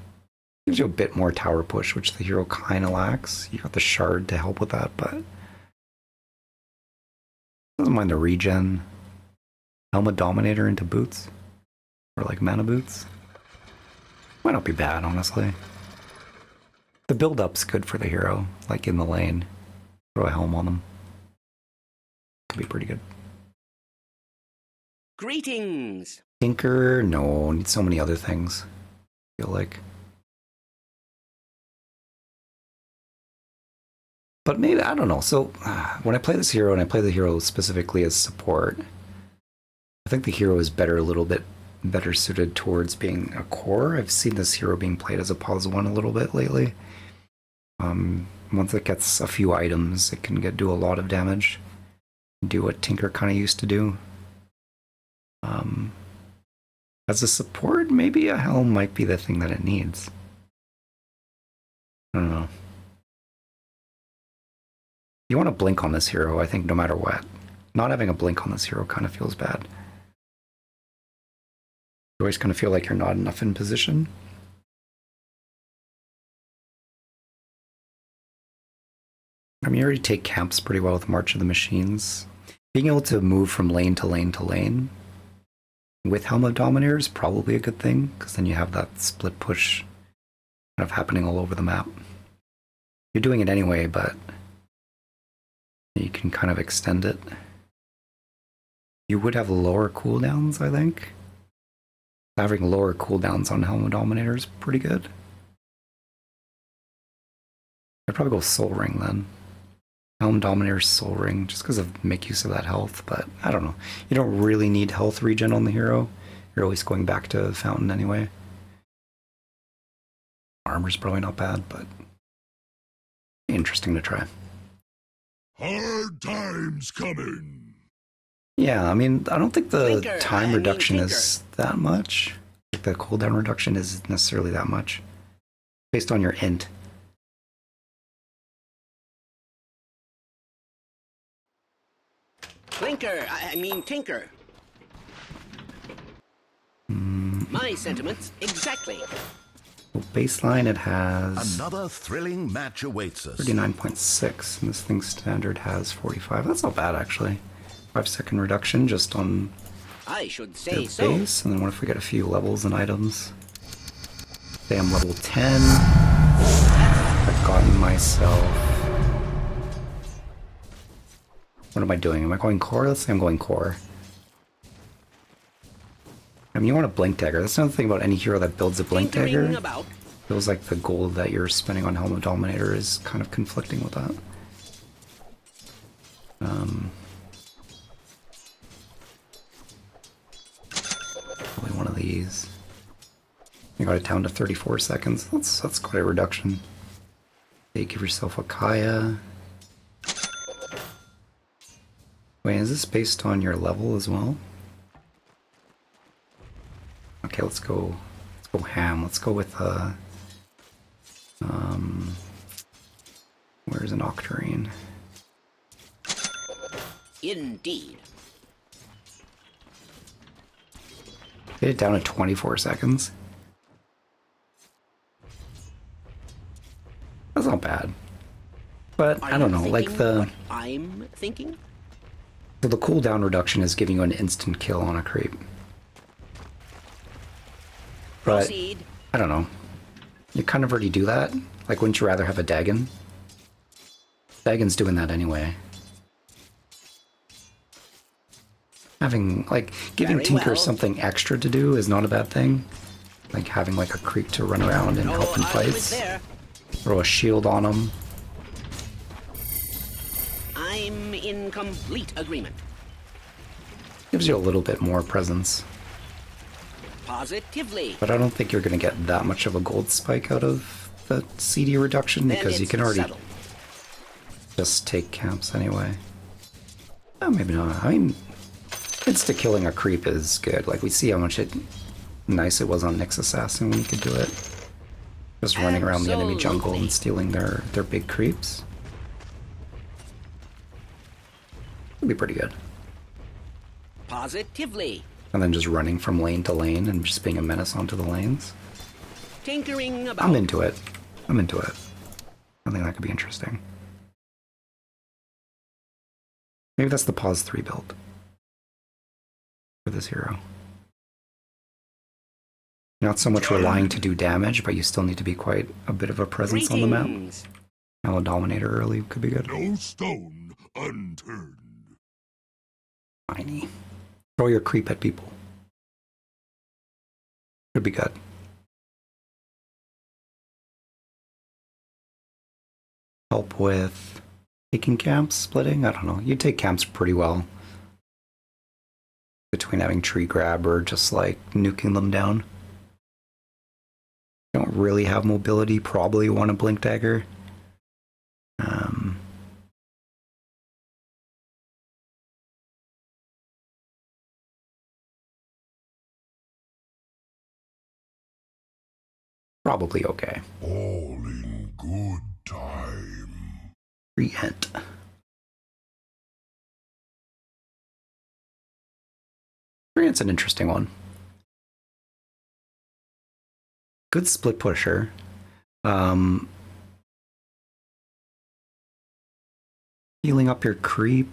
gives you a bit more tower push, which the hero kind of lacks. You got the shard to help with that, but doesn't mind the regen. Helm of Dominator into boots, or like mana boots. Might not be bad, honestly. The build-up's good for the hero, like in the lane. Throw a helm on them. Could be pretty good. Greetings! Tinker, no, need so many other things, I feel like. But maybe, I don't know. So, when I play this hero, and I play the hero specifically as support, I think the hero is a little bit better suited towards being a core. I've seen this hero being played as a pause 1 a little bit lately. Once it gets a few items, it can do a lot of damage. Do what Tinker kind of used to do. As a support, maybe a Helm might be the thing that it needs. I don't know. You want to blink on this hero, I think, no matter what. Not having a blink on this hero kind of feels bad. You always kind of feel like you're not enough in position. I mean, you already take camps pretty well with March of the Machines. Being able to move from lane to lane to lane with Helm of Dominator is probably a good thing, because then you have that split push kind of happening all over the map. You're doing it anyway, but you can kind of extend it. You would have lower cooldowns, I think. Having lower cooldowns on Helm of Dominator is pretty good. I'd probably go Soul Ring then. Helm Dominator Soul Ring, just because of make use of that health, but I don't know. You don't really need health regen on the hero. You're always going back to Fountain anyway. Armor's probably not bad, but interesting to try. Hard times coming. Yeah, I mean, I don't think the Tinker, time reduction Tinker. is that much. The cooldown reduction isn't necessarily that much. Based on your int. Tinker. My sentiments, exactly. So baseline, it has Another thrilling match awaits us. 39.6, and this thing standard has 45. That's not bad, actually. 5-second reduction just on I should their say so. base. And then what if we get a few levels and items? Say I'm level 10. I've gotten myself... What am I doing? Am I going core? Let's say I'm going core. I mean, you want a blink dagger. That's another thing about any hero that builds a blink Tinkering dagger. about. Feels like the gold that you're spending on Helm of Dominator is kind of conflicting with that. Probably one of these. You got it down to 34 seconds. That's quite a reduction. Okay, give yourself a Kaya. Wait, is this based on your level as well? Okay, let's go ham. Let's go with where's an Octarine? Indeed. Get it down to 24 seconds. That's not bad. But Are I don't you know, like thinking the what I'm thinking? so the cooldown reduction is giving you an instant kill on a creep. But Proceed. I don't know. You kind of already do that. Like, wouldn't you rather have a Dagon? Dagon's doing that anyway. Having, like, giving Very Tinker well. something extra to do is not a bad thing. Like having like a creep to run around and help in fights. There. Throw a shield on him. I'm in complete agreement. Gives you a little bit more presence. Positively. But I don't think you're going to get that much of a gold spike out of the CD reduction Then because you it's can already settled. just take camps anyway. Oh, maybe not. I mean, insta-killing a creep is good. Like, we see how nice it was on Nyx Assassin when you could do it. Just running around the enemy jungle and stealing their big creeps. It'd be pretty good. Positively. And then just running from lane to lane and just being a menace onto the lanes. Tinkering about. I'm into it. I'm into it. I think that could be interesting. Maybe that's the pause 3 build for this hero. Not so much relying to do damage, but you still need to be quite a bit of a presence on the map. Greetings. Now a Dominator early could be good. No stone unturned. Tiny. Throw your creep at people. Could be good. Help with taking camps, splitting? I don't know. You take camps pretty well. Between having tree grab or just like nuking them down. Don't really have mobility, probably want a blink dagger. Probably okay. All in good time. Re-ent. Re-ent's an interesting one. Good split pusher. Healing up your creep.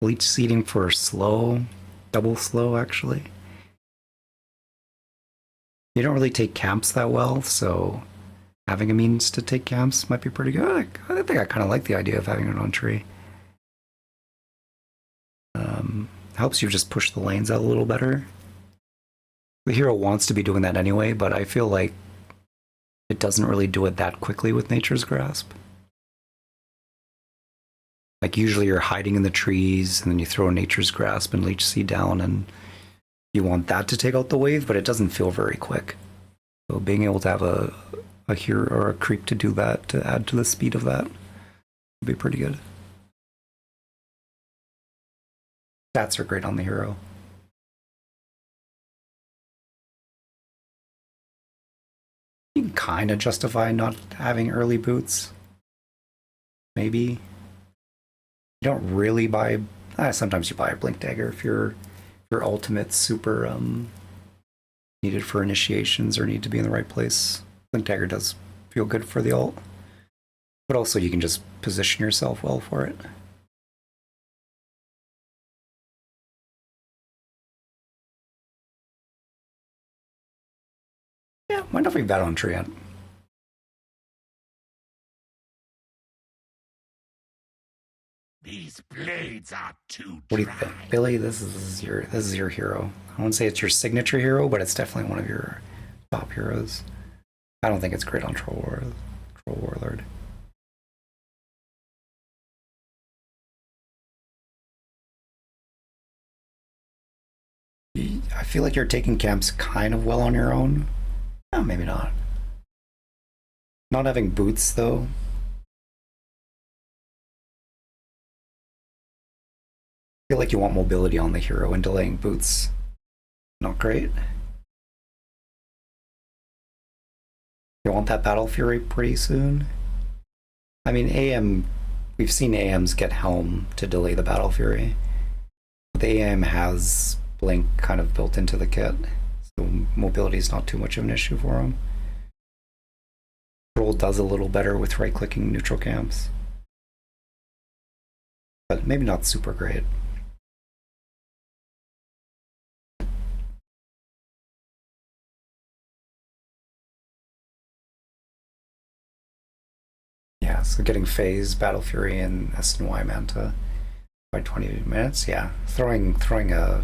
Leech seeding for slow. Double slow, actually. You don't really take camps that well, so having a means to take camps might be pretty good. I think I kind of like the idea of having it on tree. Helps you just push the lanes out a little better. The hero wants to be doing that anyway, but I feel like it doesn't really do it that quickly with Nature's Grasp. Like usually you're hiding in the trees, and then you throw Nature's Grasp and Leech Seed down, and you want that to take out the wave, but it doesn't feel very quick. So being able to have a hero or a creep to do that, to add to the speed of that, would be pretty good. Stats are great on the hero. You can kind of justify not having early boots. Maybe. You don't really buy... sometimes you buy a Blink Dagger if your ultimate's super needed for initiations or need to be in the right place. Blink Dagger does feel good for the ult. But also you can just position yourself well for it. Yeah, might not be bad on tree yet. These blades are too What do you dry. think, Billy? This is your hero. I wouldn't say it's your signature hero, but it's definitely one of your top heroes. I don't think it's great on Troll Warlord. I feel like you're taking camps kind of well on your own. No, maybe not. Not having boots though. I feel like you want mobility on the hero, and delaying boots not great. You want that Battle Fury pretty soon. I mean, AM, we've seen AMs get Helm to delay the Battle Fury. But the AM has Blink kind of built into the kit, so mobility is not too much of an issue for him. Troll does a little better with right-clicking neutral camps, but maybe not super great. Yeah, so getting Phase, Battle Fury, and SNY Manta by 20 minutes. Yeah, throwing a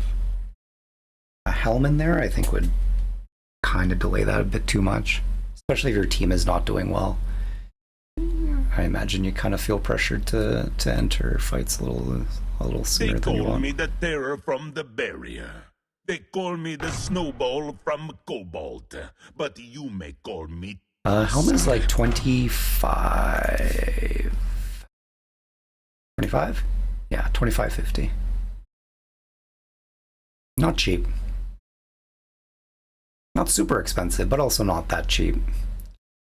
Helm in there, I think would kind of delay that a bit too much, especially if your team is not doing well. I imagine you kind of feel pressured to enter fights a little sooner They than you call want. me the terror from the barrier. They call me the snowball from Cobalt. But you may call me... Helm is like 25. 25? Yeah, 25.50. Not cheap. Not super expensive, but also not that cheap.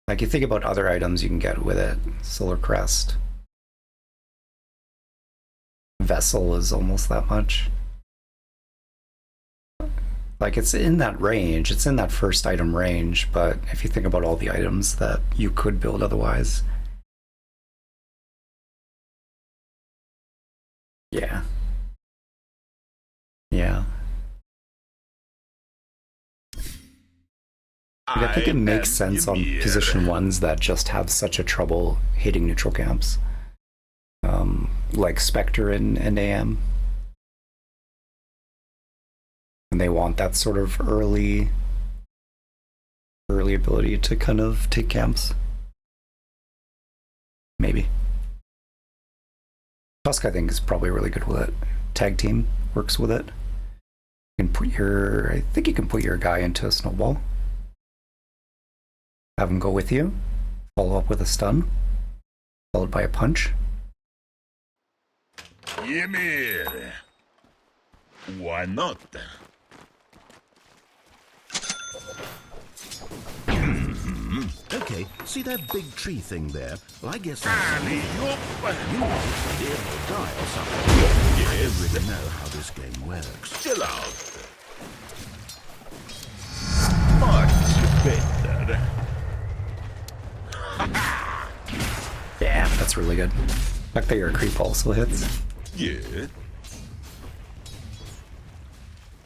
Like, you think about other items you can get with it. Solar Crest. Vessel is almost that much. Like, it's in that range. It's in that first item range, but if you think about all the items that you could build otherwise. Yeah. Yeah. I think it makes sense on position ones that just have such a trouble hitting neutral camps. Like Spectre and AM. And they want that sort of early ability to kind of take camps. Maybe. Tusk, I think, is probably really good with it. Tag team works with it. You can put I think you can put your guy into a snowball. Have him go with you. Follow up with a stun. Followed by a punch. Ymir. Why not? Okay, see that big tree thing there? Well, I guess that's you want to live or die or something. I don't really know how this game works. Chill out. Much better. Yeah, that's really good. The fact that your creep also hits. Yeah.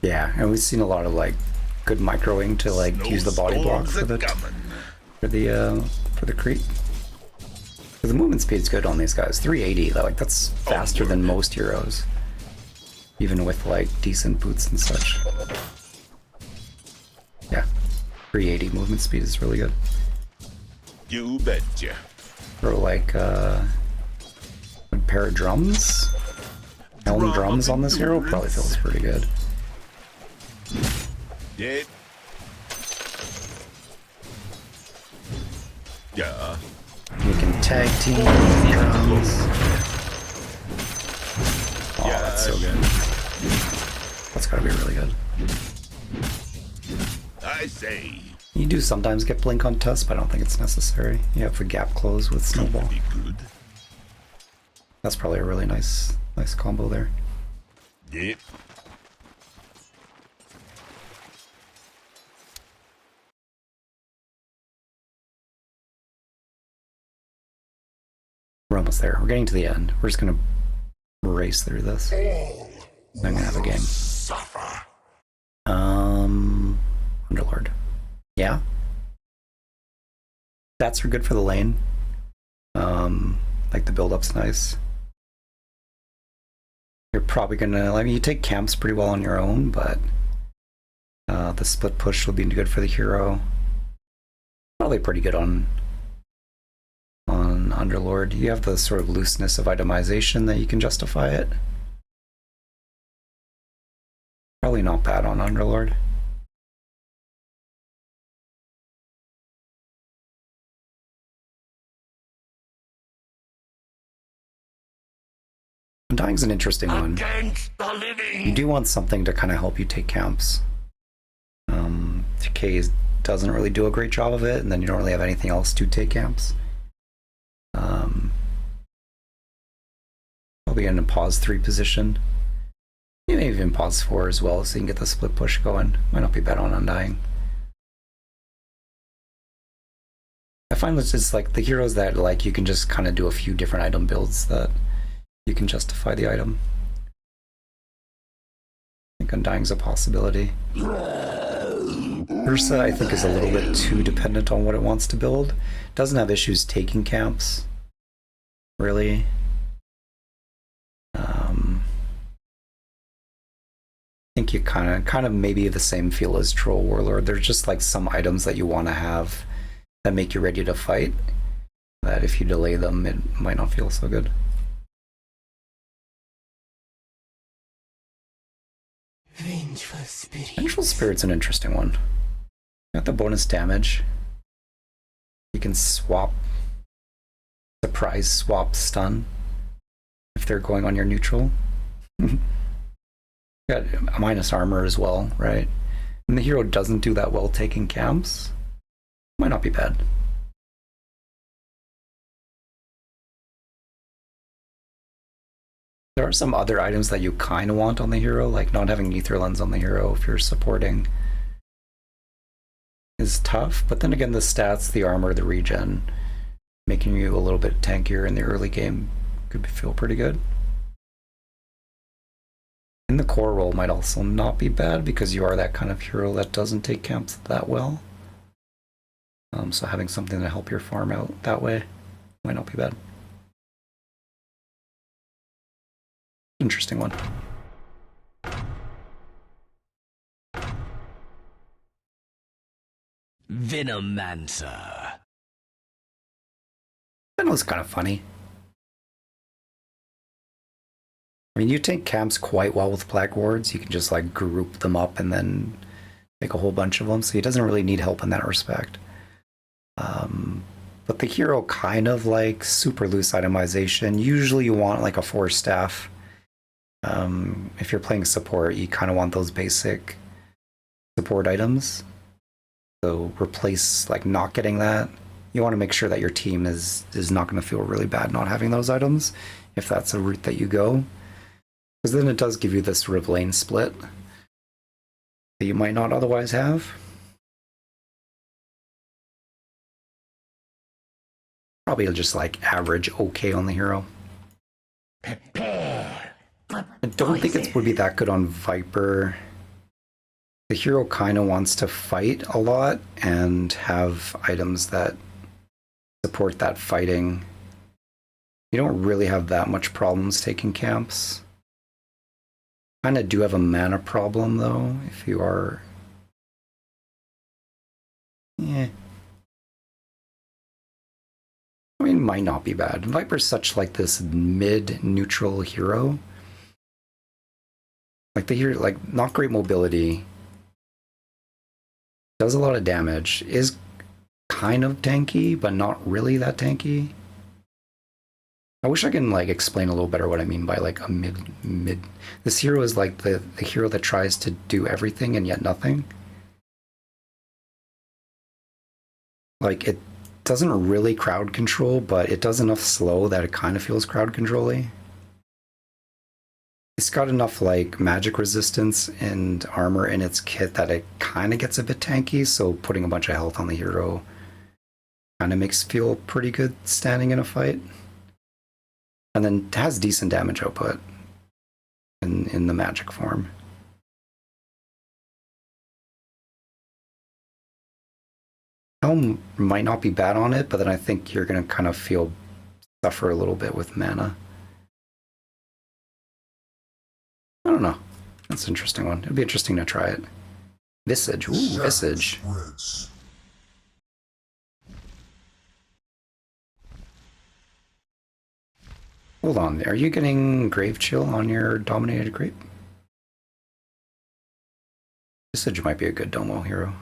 Yeah, and we've seen a lot of like good microing to like use the body block for the creep. But the movement speed's good on these guys. 380, like that's faster than most heroes. Even with like decent boots and such. Yeah. 380 movement speed is really good. You betcha. Throw like a pair of drums. Helm drums on this hero probably feels pretty good. Yeah. Yeah. You can tag team drums. Oh, that's so good. That's gotta be really good. I say. You do sometimes get blink on Tusk, but I don't think it's necessary. You have a gap close with snowball. Be good. That's probably a really nice combo there. Yep. We're almost there. We're getting to the end. We're just gonna race through this. I'm gonna have a game. Suffer. Underlord. Yeah. Stats are good for the lane. Like the build-up's nice. You're probably gonna, I mean, you take camps pretty well on your own, but the split push will be good for the hero. Probably pretty good on Underlord. You have the sort of looseness of itemization that you can justify it. Probably not bad on Underlord. Undying's an interesting one. Against the living. You do want something to kind of help you take camps. Decay doesn't really do a great job of it, and then you don't really have anything else to take camps. Probably in a pause 3 position. You may even pause 4 as well, so you can get the split push going. Might not be bad on Undying. I find that it's like the heroes that like you can just kind of do a few different item builds that you can justify the item. I think Undying's a possibility. Ursa, I think, is a little bit too dependent on what it wants to build. Doesn't have issues taking camps, really. think you kind of maybe the same feel as Troll Warlord. There's just like some items that you want to have that make you ready to fight, that if you delay them, it might not feel so good. Vengeful Spirit's an interesting one. Got the bonus damage. You can swap, surprise swap stun if they're going on your neutral. Got a minus armor as well, right? And the hero doesn't do that well taking camps. Might not be bad. There are some other items that you kind of want on the hero, like not having Ether Lens on the hero if you're supporting is tough, but then again the stats, the armor, the regen, making you a little bit tankier in the early game could feel pretty good. And the core role might also not be bad because you are that kind of hero that doesn't take camps that well. So having something to help your farm out that way might not be bad. Interesting one. Venomancer. That was kind of funny. I mean, you take camps quite well with Black Wards. You can just like group them up and then make a whole bunch of them, so he doesn't really need help in that respect. But the hero kind of like super loose itemization. Usually you want like a 4 staff. If you're playing support, you kind of want those basic support items. So replace like not getting that. You want to make sure that your team is not going to feel really bad not having those items if that's a route that you go. Because then it does give you this sort of lane split that you might not otherwise have. Probably just like average okay on the hero. I don't think it would be that good on Viper. The hero kind of wants to fight a lot and have items that support that fighting. You don't really have that much problems taking camps. Kind of do have a mana problem though, if you are... Yeah. I mean, might not be bad. Viper's such like this mid-neutral hero. Like the hero, like not great mobility. Does a lot of damage. Is kind of tanky, but not really that tanky. I wish I can like explain a little better what I mean by like a mid. This hero is like the hero that tries to do everything and yet nothing. Like it doesn't really crowd control, but it does enough slow that it kind of feels crowd control-y. It's got enough like magic resistance and armor in its kit that it kind of gets a bit tanky, so putting a bunch of health on the hero kind of makes it feel pretty good standing in a fight. And then it has decent damage output in the magic form. Helm might not be bad on it, but then I think you're going to kind of suffer a little bit with mana. I don't know. That's an interesting one. It'd be interesting to try it. Visage. Ooh, Visage. Hold on. Are you getting Grave Chill on your Dominated Grape? Visage might be a good Domo hero.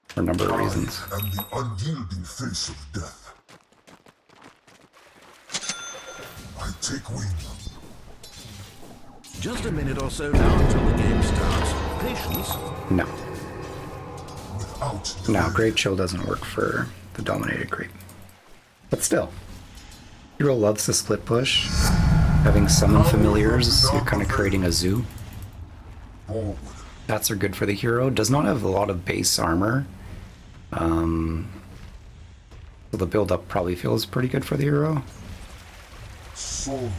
For a number of reasons. I am the unyielding face of death. I take wing. Just a minute or so now until the game starts. Patience. No. Without No, Grave Chill doesn't work for the Dominated Grape. But still, hero loves the split push. Having summon familiars, you're kind of creating a zoo. Stats are good for the hero. Does not have a lot of base armor. So the build up probably feels pretty good for the hero. Soaring.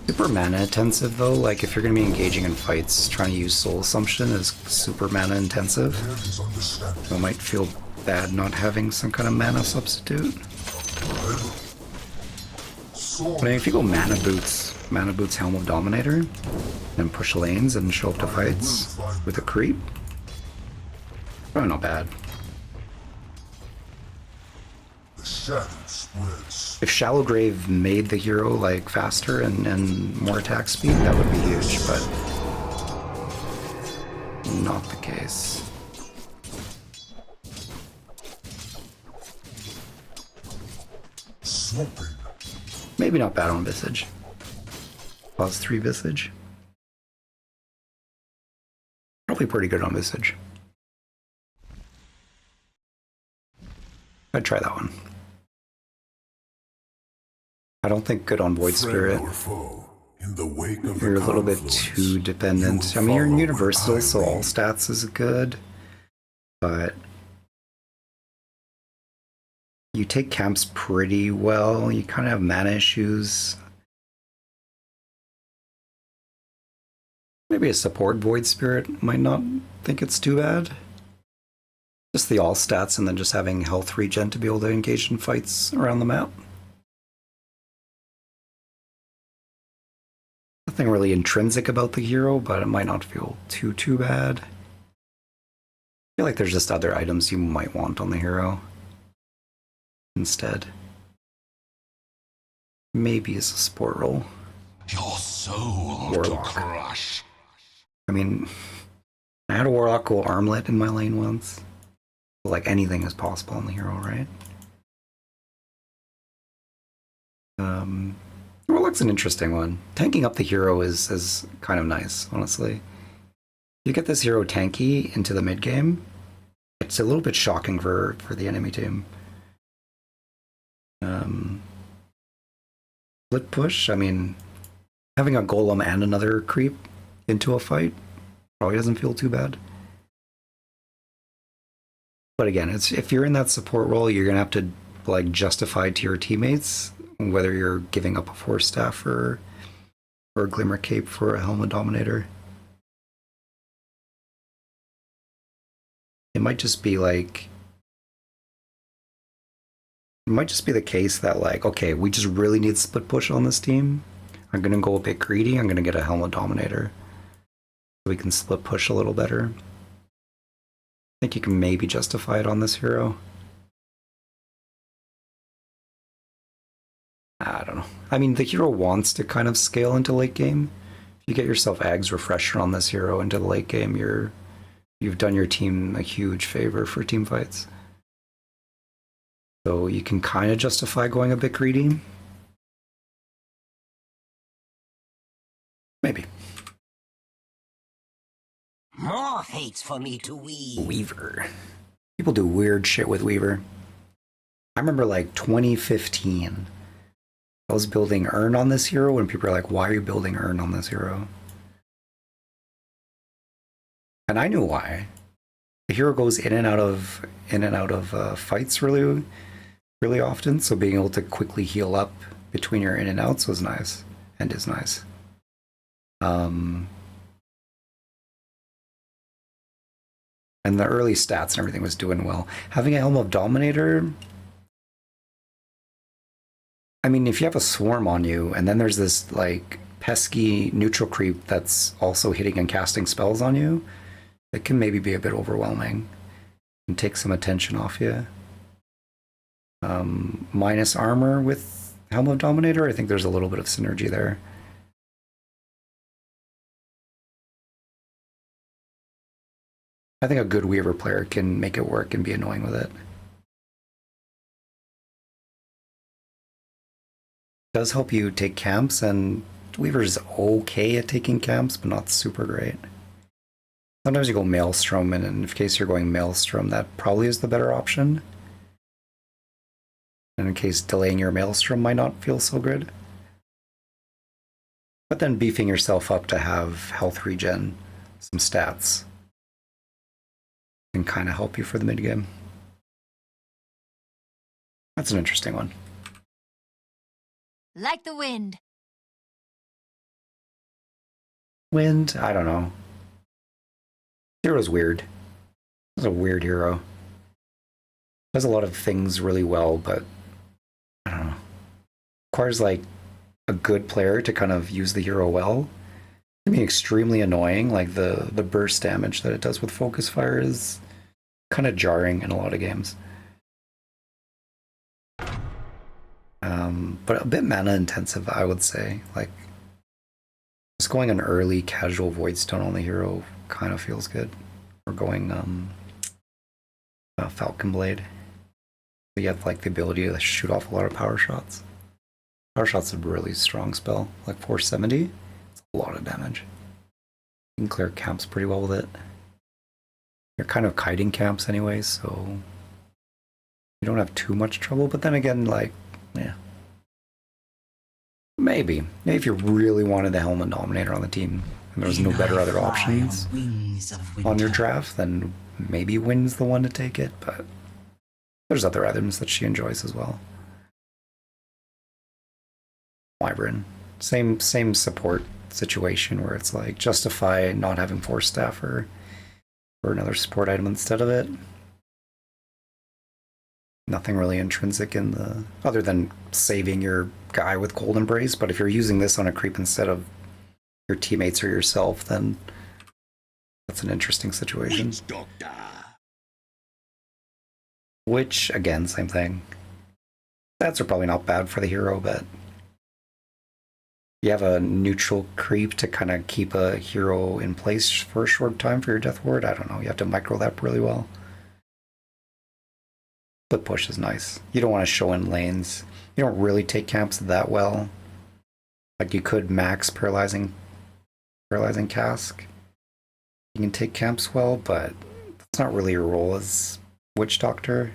Super mana intensive though, like if you're going to be engaging in fights, trying to use Soul Assumption is super mana intensive. So it might feel bad not having some kind of mana substitute. But if you go mana boots Mana Boots Helm of Dominator, and push lanes and show up to fights with a creep. Probably not bad. The shadow spreads. If Shallow Grave made the hero like faster and more attack speed, that would be huge, but not the case. Swooping. Maybe not bad on Visage. Plus 3 Visage. Probably pretty good on Visage. I'd try that one. I don't think good on Void Spirit. Friend or foe, in the wake of You're a the little bit confluence, too dependent. you I mean, you're follow universal, so all highway. stats is good, but you take camps pretty well. You kind of have mana issues. Maybe a support Void Spirit might not think it's too bad. Just the all stats and then just having health regen to be able to engage in fights around the map. Nothing really intrinsic about the hero, but it might not feel too bad. I feel like there's just other items you might want on the hero instead. Maybe as a support role. Your soul Warlock. to crush. I mean, I had a Warlock go armlet in my lane once. Like anything is possible on the hero, right? Warlock's an interesting one. Tanking up the hero is kind of nice, honestly. You get this hero tanky into the mid game, it's a little bit shocking for the enemy team. Split push, I mean, having a golem and another creep into a fight probably doesn't feel too bad. But again, it's if you're in that support role, you're gonna have to like justify to your teammates whether you're giving up a Force Staff or a Glimmer Cape for a Helm of Dominator. It might just be like, it might just be the case that like, okay, we just really need split push on this team. I'm gonna go a bit greedy. I'm gonna get a Helm of Dominator so we can split push a little better. I think you can maybe justify it on this hero. I don't know. I mean, the hero wants to kind of scale into late game. If you get yourself Ag's Refresher on this hero into the late game, you've done your team a huge favor for team fights. So you can kind of justify going a bit greedy. Maybe. More fates for me to weave. Weaver. People do weird shit with Weaver. I remember like 2015. I was building Urn on this hero and people are like, why are you building Urn on this hero? And I knew why. The hero goes in and out of fights really often, so being able to quickly heal up between your in and outs was nice and is nice. And the early stats and everything was doing well. Having a Helm of Dominator, I mean, if you have a swarm on you, and then there's this, like, pesky neutral creep that's also hitting and casting spells on you, it can maybe be a bit overwhelming and take some attention off you. Minus armor with Helm of Dominator, I think there's a little bit of synergy there. I think a good Weaver player can make it work and be annoying with it. Does help you take camps, and Weaver's okay at taking camps, but not super great. Sometimes you go Maelstrom, and in case you're going Maelstrom, that probably is the better option. And in case delaying your Maelstrom might not feel so good. But then beefing yourself up to have health regen, some stats, can kind of help you for the mid game. That's an interesting one. Like the wind. Wind? I don't know. Hero's weird. It's a weird hero. Does a lot of things really well, but I don't know. Requires like a good player to kind of use the hero well. It can be extremely annoying. Like the burst damage that it does with focus fire is kind of jarring in a lot of games. But a bit mana intensive, I would say. Like just going an early casual Voidstone on the hero kind of feels good. Or going Falcon Blade. You have like the ability to shoot off a lot of power shots. Power shot's a really strong spell, like 470. It's a lot of damage. You can clear camps pretty well with it. You're kind of kiting camps anyway, so you don't have too much trouble. But then again, like, yeah. Maybe if you really wanted the Helm and Dominator on the team and there was no better other options on your draft, then maybe Wind's the one to take it, but there's other items that she enjoys as well. Wyvern. Same support situation where it's like justify not having Force Staff or another support item instead of it. Nothing really intrinsic in the other than saving your guy with Cold Embrace, but if you're using this on a creep instead of your teammates or yourself, then that's an interesting situation. Which, again, same thing. Stats are probably not bad for the hero, but you have a neutral creep to kind of keep a hero in place for a short time for your Death Ward. I don't know. You have to micro that really well. Split push is nice. You don't want to show in lanes. You don't really take camps that well. Like you could max paralyzing cask. You can take camps well, but that's not really your role as Witch Doctor.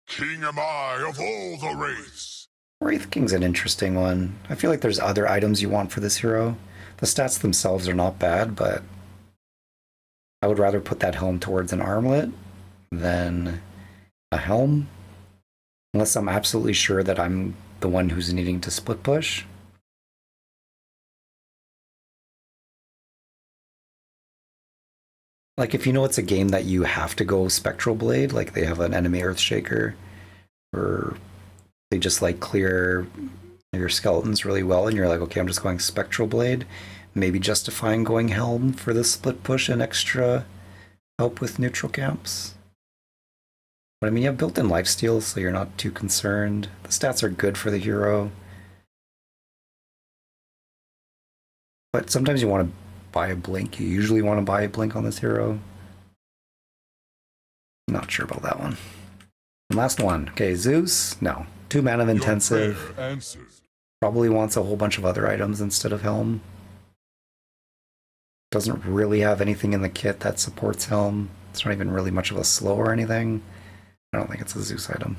King am I of all the race. Wraith King's an interesting one. I feel like there's other items you want for this hero. The stats themselves are not bad, but I would rather put that helm towards an armlet than a helm. Unless I'm absolutely sure that I'm the one who's needing to split push. Like if you know it's a game that you have to go Spectral Blade, like they have an enemy Earthshaker, or they just like clear your skeletons really well and you're like, okay, I'm just going Spectral Blade, maybe justifying going Helm for the split push and extra help with neutral camps. But I mean, you have built-in lifesteal, so you're not too concerned. The stats are good for the hero. But sometimes you want to buy a blink. You usually want to buy a blink on this hero. Not sure about that one. And last one. Okay, Zeus. No. 2 mana intensive. Probably wants a whole bunch of other items instead of Helm. Doesn't really have anything in the kit that supports Helm. It's not even really much of a slow or anything. I don't think it's a Zeus item.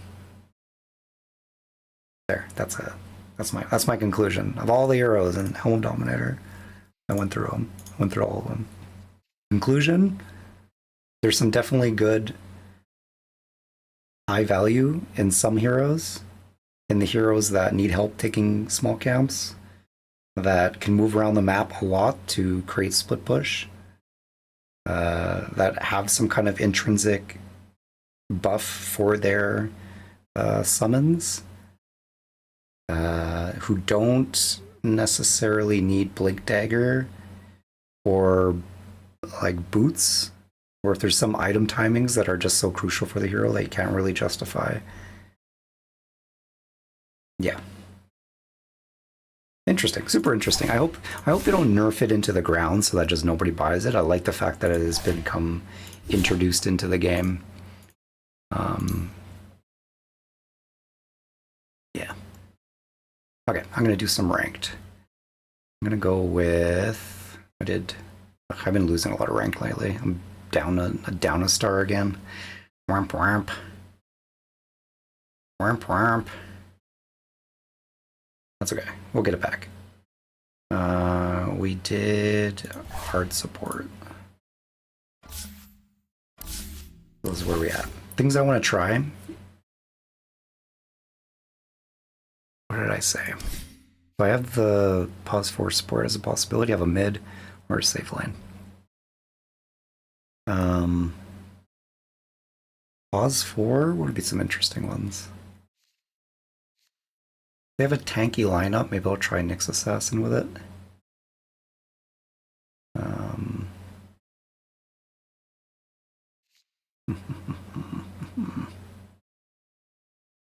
There, that's it. That's my conclusion. Of all the heroes in Helm Dominator, I went through them. Went through all of them. Conclusion: there's some definitely good high value in some heroes. In the heroes that need help taking small camps, that can move around the map a lot to create split push, that have some kind of intrinsic buff for their summons, who don't necessarily need Blink Dagger or like boots, or if there's some item timings that are just so crucial for the hero that you can't really justify. Yeah. Interesting, super interesting. I hope they don't nerf it into the ground so that just nobody buys it. I like the fact that it has become introduced into the game. Yeah. Okay, I'm gonna do some ranked. I'm gonna go with I've been losing a lot of rank lately. I'm down a star again. Wamp wamp. Wamp wamp. That's okay. We'll get it back. We did hard support. This is where we at. Things I want to try. What did I say? So I have the pause 4 support as a possibility. I have a mid or a safe lane. Pause 4 would be some interesting ones. They have a tanky lineup. Maybe I'll try Nyx Assassin with it.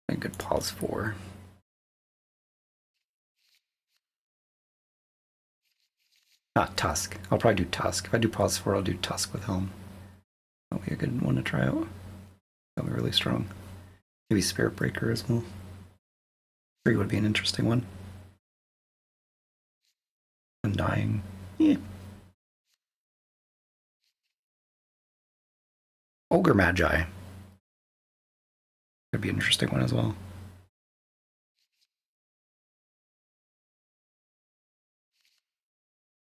A good pause 4. Tusk. I'll probably do Tusk. If I do pause 4, I'll do Tusk with Helm. That'll be a good one to try out. That'll be really strong. Maybe Spirit Breaker as well. 3 would be an interesting one. Undying. Yeah. Ogre Magi. Could be an interesting one as well.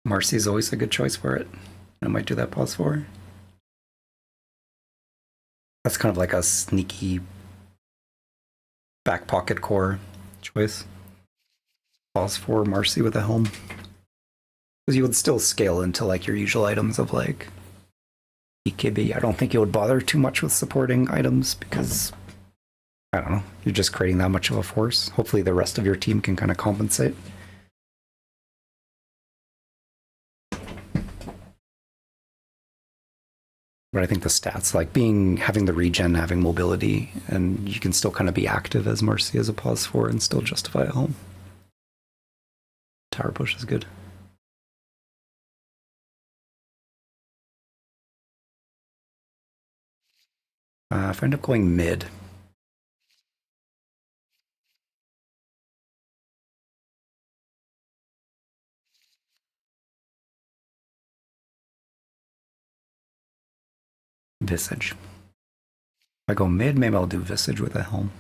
Marcy is always a good choice for it. I might do that pause 4. That's kind of like a sneaky back pocket core choice. Pause 4 Marcy with a Helm. Because you would still scale into like your usual items of like EKB. I don't think you would bother too much with supporting items because, I don't know, you're just creating that much of a force. Hopefully the rest of your team can kind of compensate. But I think the stats, like having the regen, having mobility, and you can still kind of be active as Marcy as a pause 4 and still justify a Helm. Tower push is good. If I end up going mid, Visage. If I go mid, maybe I'll do Visage with a Helm.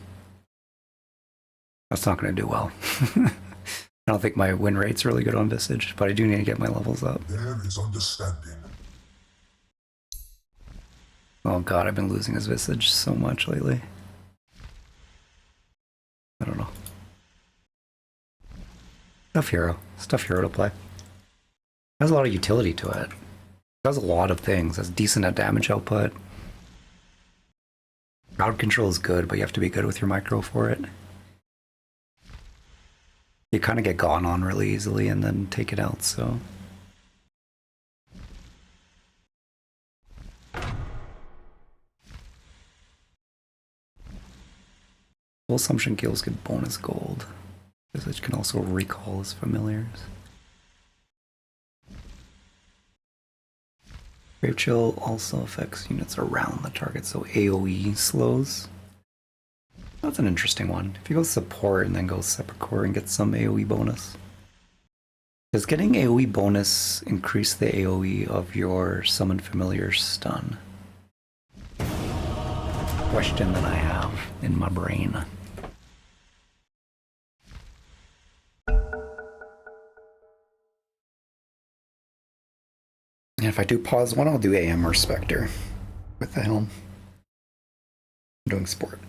That's not going to do well. I don't think my win rate's really good on Visage, but I do need to get my levels up. There is understanding. Oh god, I've been losing his Visage so much lately. I don't know. Tough hero. It's a tough hero to play. Has a lot of utility to it. Does a lot of things. Has decent at damage output. Crowd control is good, but you have to be good with your micro for it. You kind of get gone on really easily and then take it out, so... Full Assumption kills get bonus gold. Visage can also recall his familiars. Grave Chill also affects units around the target, so AoE slows. That's an interesting one. If you go support and then go separate core and get some AoE bonus. Does getting AoE bonus increase the AoE of your summoned familiar stun? Question that I have in my brain. And if I do pause 1, I'll do AM or Spectre with the Helm. I'm doing sport.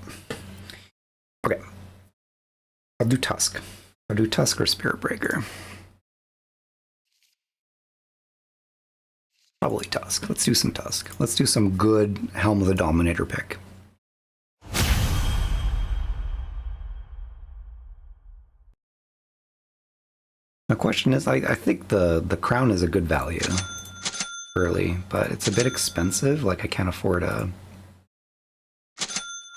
Okay. I'll do Tusk. I'll do Tusk or Spirit Breaker. Probably Tusk. Let's do some Tusk. Let's do some good Helm of the Dominator pick. The question is, I think the crown is a good value early, but it's a bit expensive. Like I can't afford I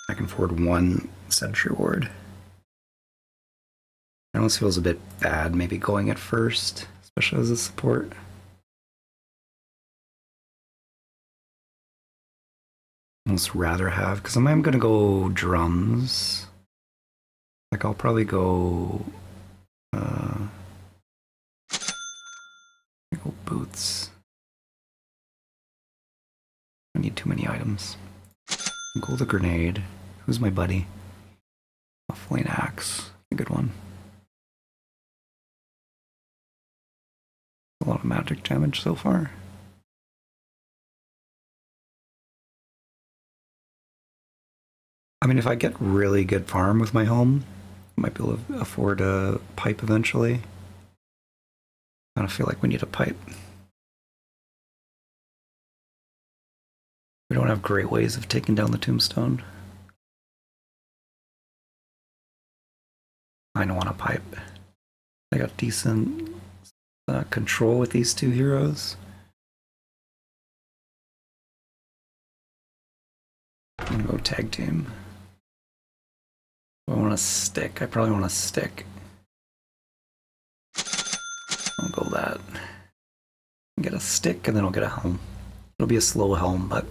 can afford 1 Sentry Ward. It almost feels a bit bad maybe going it first, especially as a support. Almost rather have, because I'm gonna go drums. Like I'll probably go boots. I need too many items. Go the grenade. Who's my buddy? Flame axe. A good one. A lot of magic damage so far. I mean, if I get really good farm with my Helm, I might be able to afford a pipe eventually. I don't feel like we need a pipe. We don't have great ways of taking down the tombstone. I don't want to pipe. I got decent control with these two heroes. I'm gonna go tag team. I want to stick. I probably want to stick. I'll go that. Get a stick and then I'll get a helm. It'll be a slow helm, but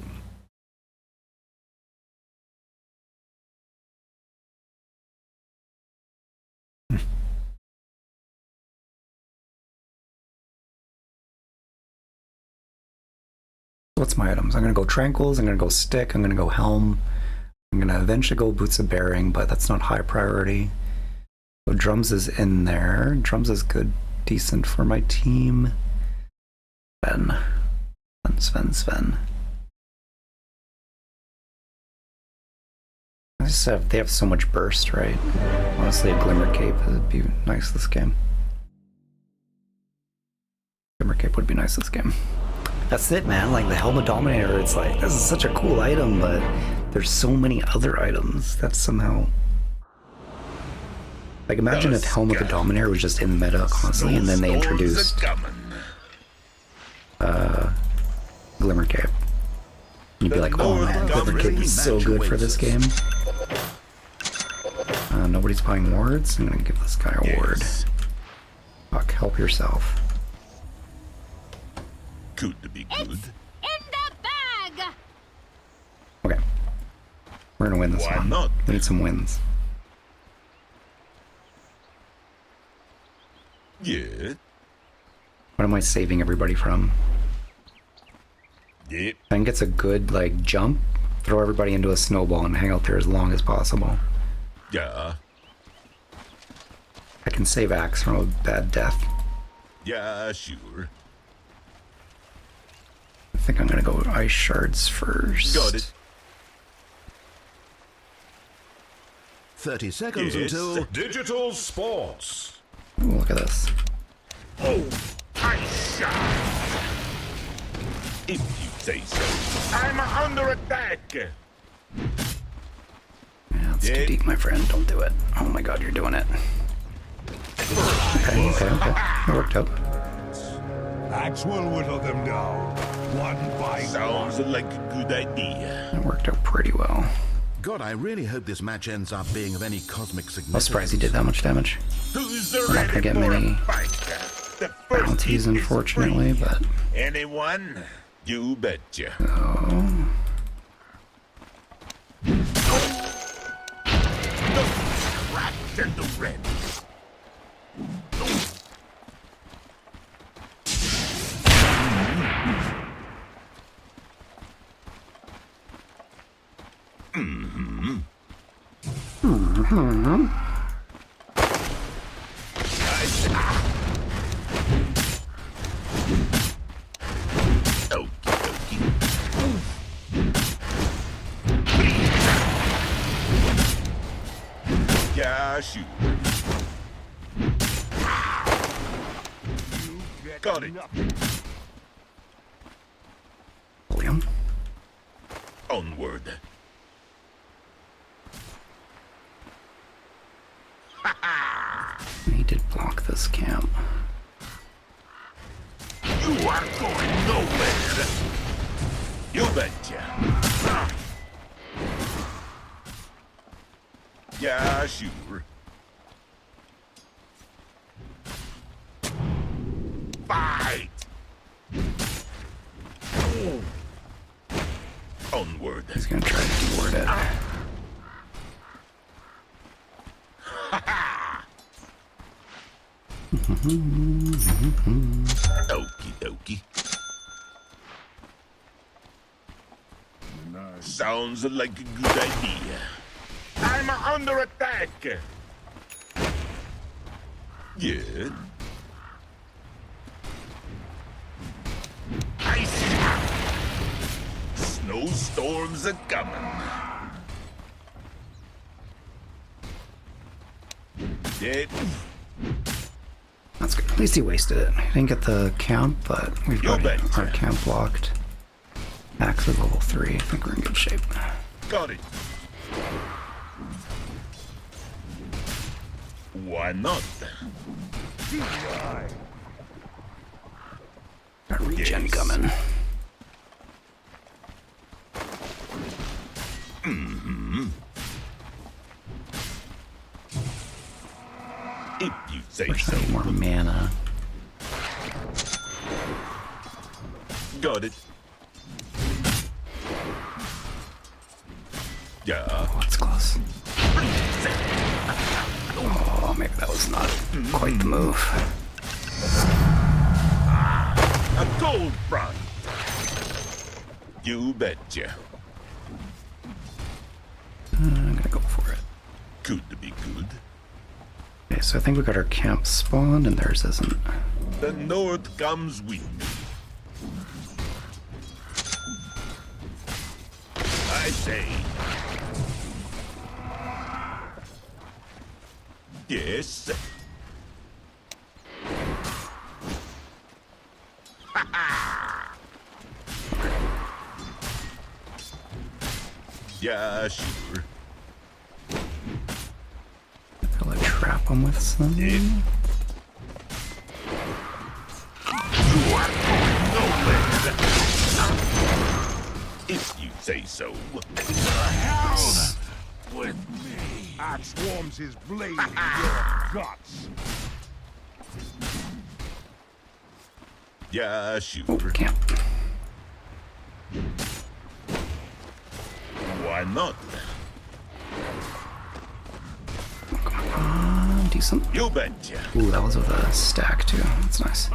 what's my items? I'm gonna go tranquils, I'm gonna go stick, I'm gonna go helm, I'm gonna eventually go boots of bearing, but that's not high priority. So drums is in there. Drums is good, decent for my team. Sven. I just have, they have so much burst, right? Honestly, a Glimmer Cape would be nice this game. Glimmer Cape would be nice this game. That's it, man. Like the Helm of Dominator, it's like, this is such a cool item, but there's so many other items that somehow... Like imagine if Helm of the Dominator was just in meta constantly and then they introduced Glimmer Cape. You'd be like, oh man, Glimmer Cape is so good for this game. Nobody's buying wards. I'm gonna give this guy a ward. Fuck, help yourself. Could be good. In the bag. Okay. We're gonna win this one. Not? We need some wins. Yeah. What am I saving everybody from? Yeah. I think it's a good, like, jump. Throw everybody into a snowball and hang out there as long as possible. Yeah. I can save Axe from a bad death. Yeah, sure. I think I'm gonna go with Ice Shards first. Got it. 30 seconds Yes. until... Digital sports. Ooh, look at this. Oh, ice shot. If you say so. I'm under attack. Yeah, it's too deep, my friend. Don't do it. Oh my god, you're doing it. Okay. It worked out. Axe will whittle them down, one by Sounds like a good idea. It worked out pretty well. God, I really hope this match ends up being of any cosmic significance. I was surprised he did that much damage. Who's We're not gonna get many bounties, unfortunately, but... Anyone? You betcha. Oh. Cracked and the red. Yeah, shoot. Got it. William? Onward. He did block this camp. You are going nowhere. You betcha. Yeah, sure. Fight. Onward. He's gonna try to deward it. Okie dokie. Sounds like a good idea. I'm under attack. Yeah. Ice. Snowstorms are coming. Dead. That's good. At least he wasted it. He didn't get the camp, but we've got our camp blocked. Axe is level 3. I think we're in good shape. Got it. Why not? Got regen coming. If you say Wish I so. had more mana. Got it. Yeah. Oh, it's close. Oh, maybe that was not quite the move. A cold front. You betcha. I'm gonna go for it. Good to be good. Okay, so I think we got our camp spawned and theirs isn't. The north comes with me. I say. Yes. Yeah, sure. Will I trap them with some? You are going nowhere. If you say so. Down with me. That swarms his blade in your guts. Yeah, sure. Oh, camp. Why not? Decent. You betcha. Ooh, that was with a stack too. That's nice.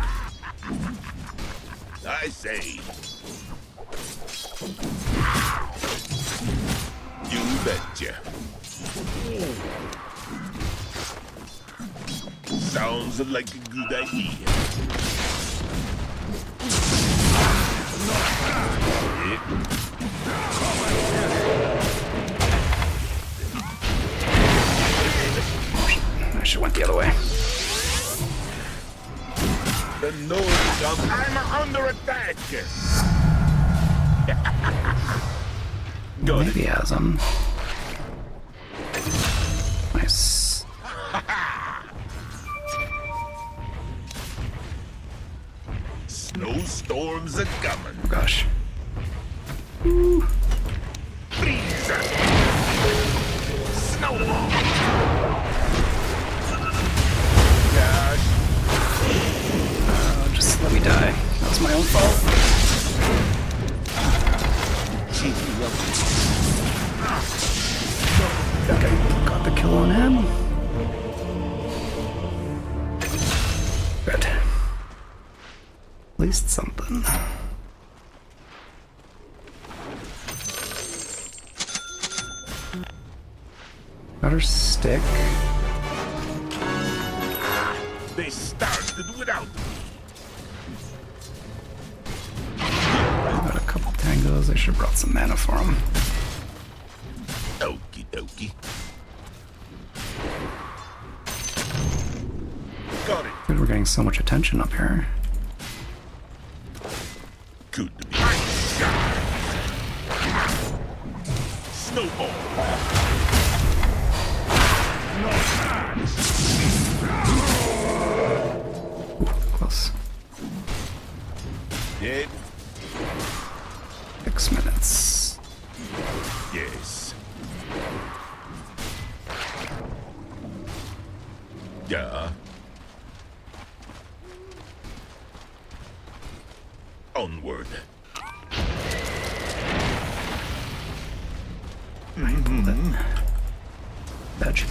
I say. You betcha. Sounds like a good idea. I should have went the other way. The north comes. I'm under attack. Got Maybe he it. has them. Nice. Snowstorms are coming. Oh gosh. Freeze. Snowball. Gosh. Just let me die. That was my own fault. Okay, got the kill on him. Good. At least something. Got her stick. They started without me. Got a couple tangos. I should have brought some mana for him. Okie dokie. Got it. Dude, we're getting so much attention up here. Good to be. Snowball. Close. Dead. 6 minutes. Yes. Yeah. Onward. Veg.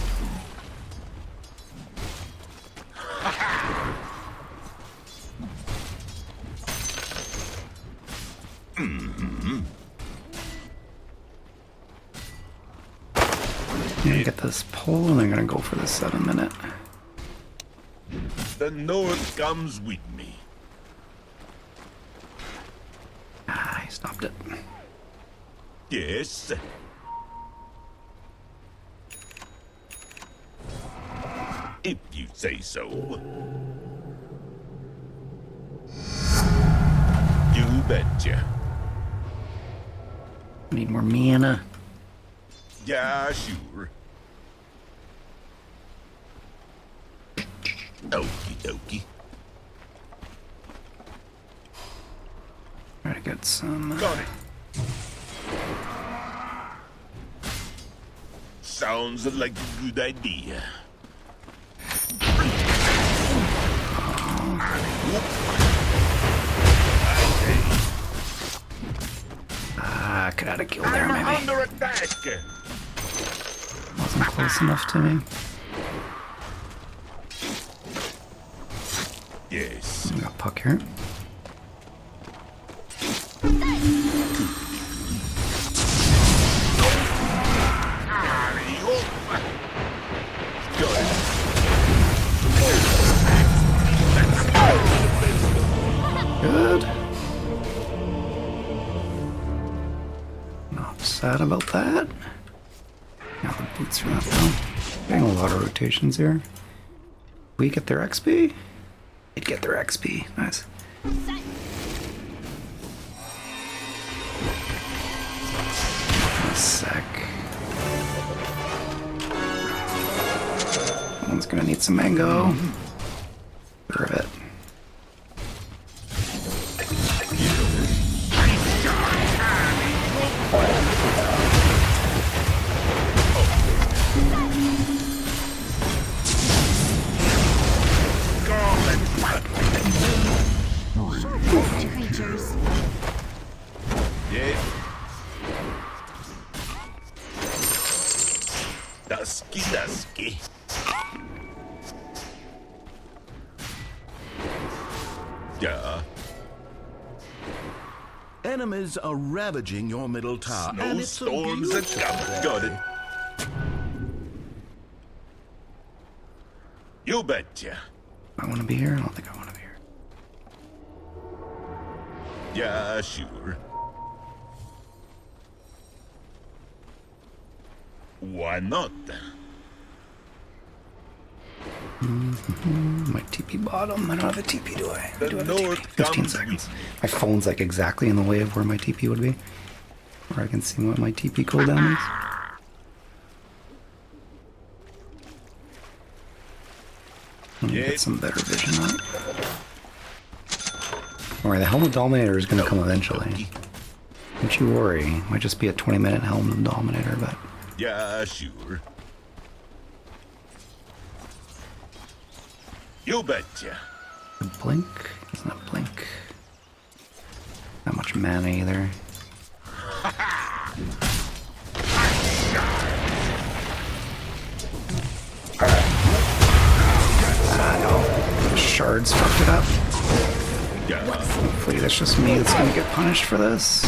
I'm gonna get this pole and I'm gonna go for the 7-minute. The north comes with me. Ah, he stopped it. Yes. If you say so. You betcha. Need more mana. Yeah, sure. Okie dokie. Try to get some. Got it. Sounds like a good idea. I could have killed there, maybe. Under attack. Wasn't close enough to me. Yes. We got Puck here. Good. Not sad about that. Now the boots are up though. Getting a lot of rotations here. We get their XP? They'd get their XP. Nice. A sec. Someone's gonna need some mango. Sure of it. Creatures. Yeah. Dusky. Yeah. Enemies are ravaging your middle tower. And it's a Snowstorms are beautiful coming. day. Got it. You betcha. I want to be here? I don't think I want to be here. Yeah, sure. Why not? My TP bottom. I don't have a TP, do I? I do have a TP. North 15 comes seconds. My phone's like exactly in the way of where my TP would be. Where I can see what my TP cooldown is. Let me get some better vision on it. Alright, the Helm of Dominator is going to come eventually. Don't you worry. Might just be a 20-minute Helm of Dominator, but... Yeah, sure. You betcha. A blink? It's not blink. Not much mana either. No. Shards fucked it up. Yeah. Hopefully that's just me that's gonna get punished for this.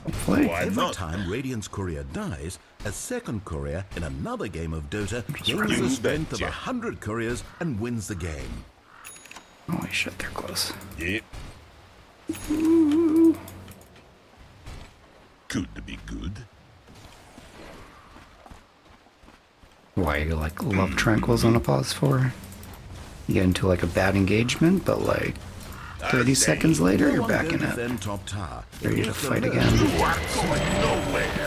Hopefully. Why Every not? time Radiant's courier dies, a second courier in another game of Dota gains running. the strength of Betcha. 100 couriers and wins the game. Holy shit, they're close. Yep. Could be good. Why you like love tranquils on a pause for? You get into like a bad engagement, but like 30 seconds later you're back in it. Defend top tower. Ready to fight again.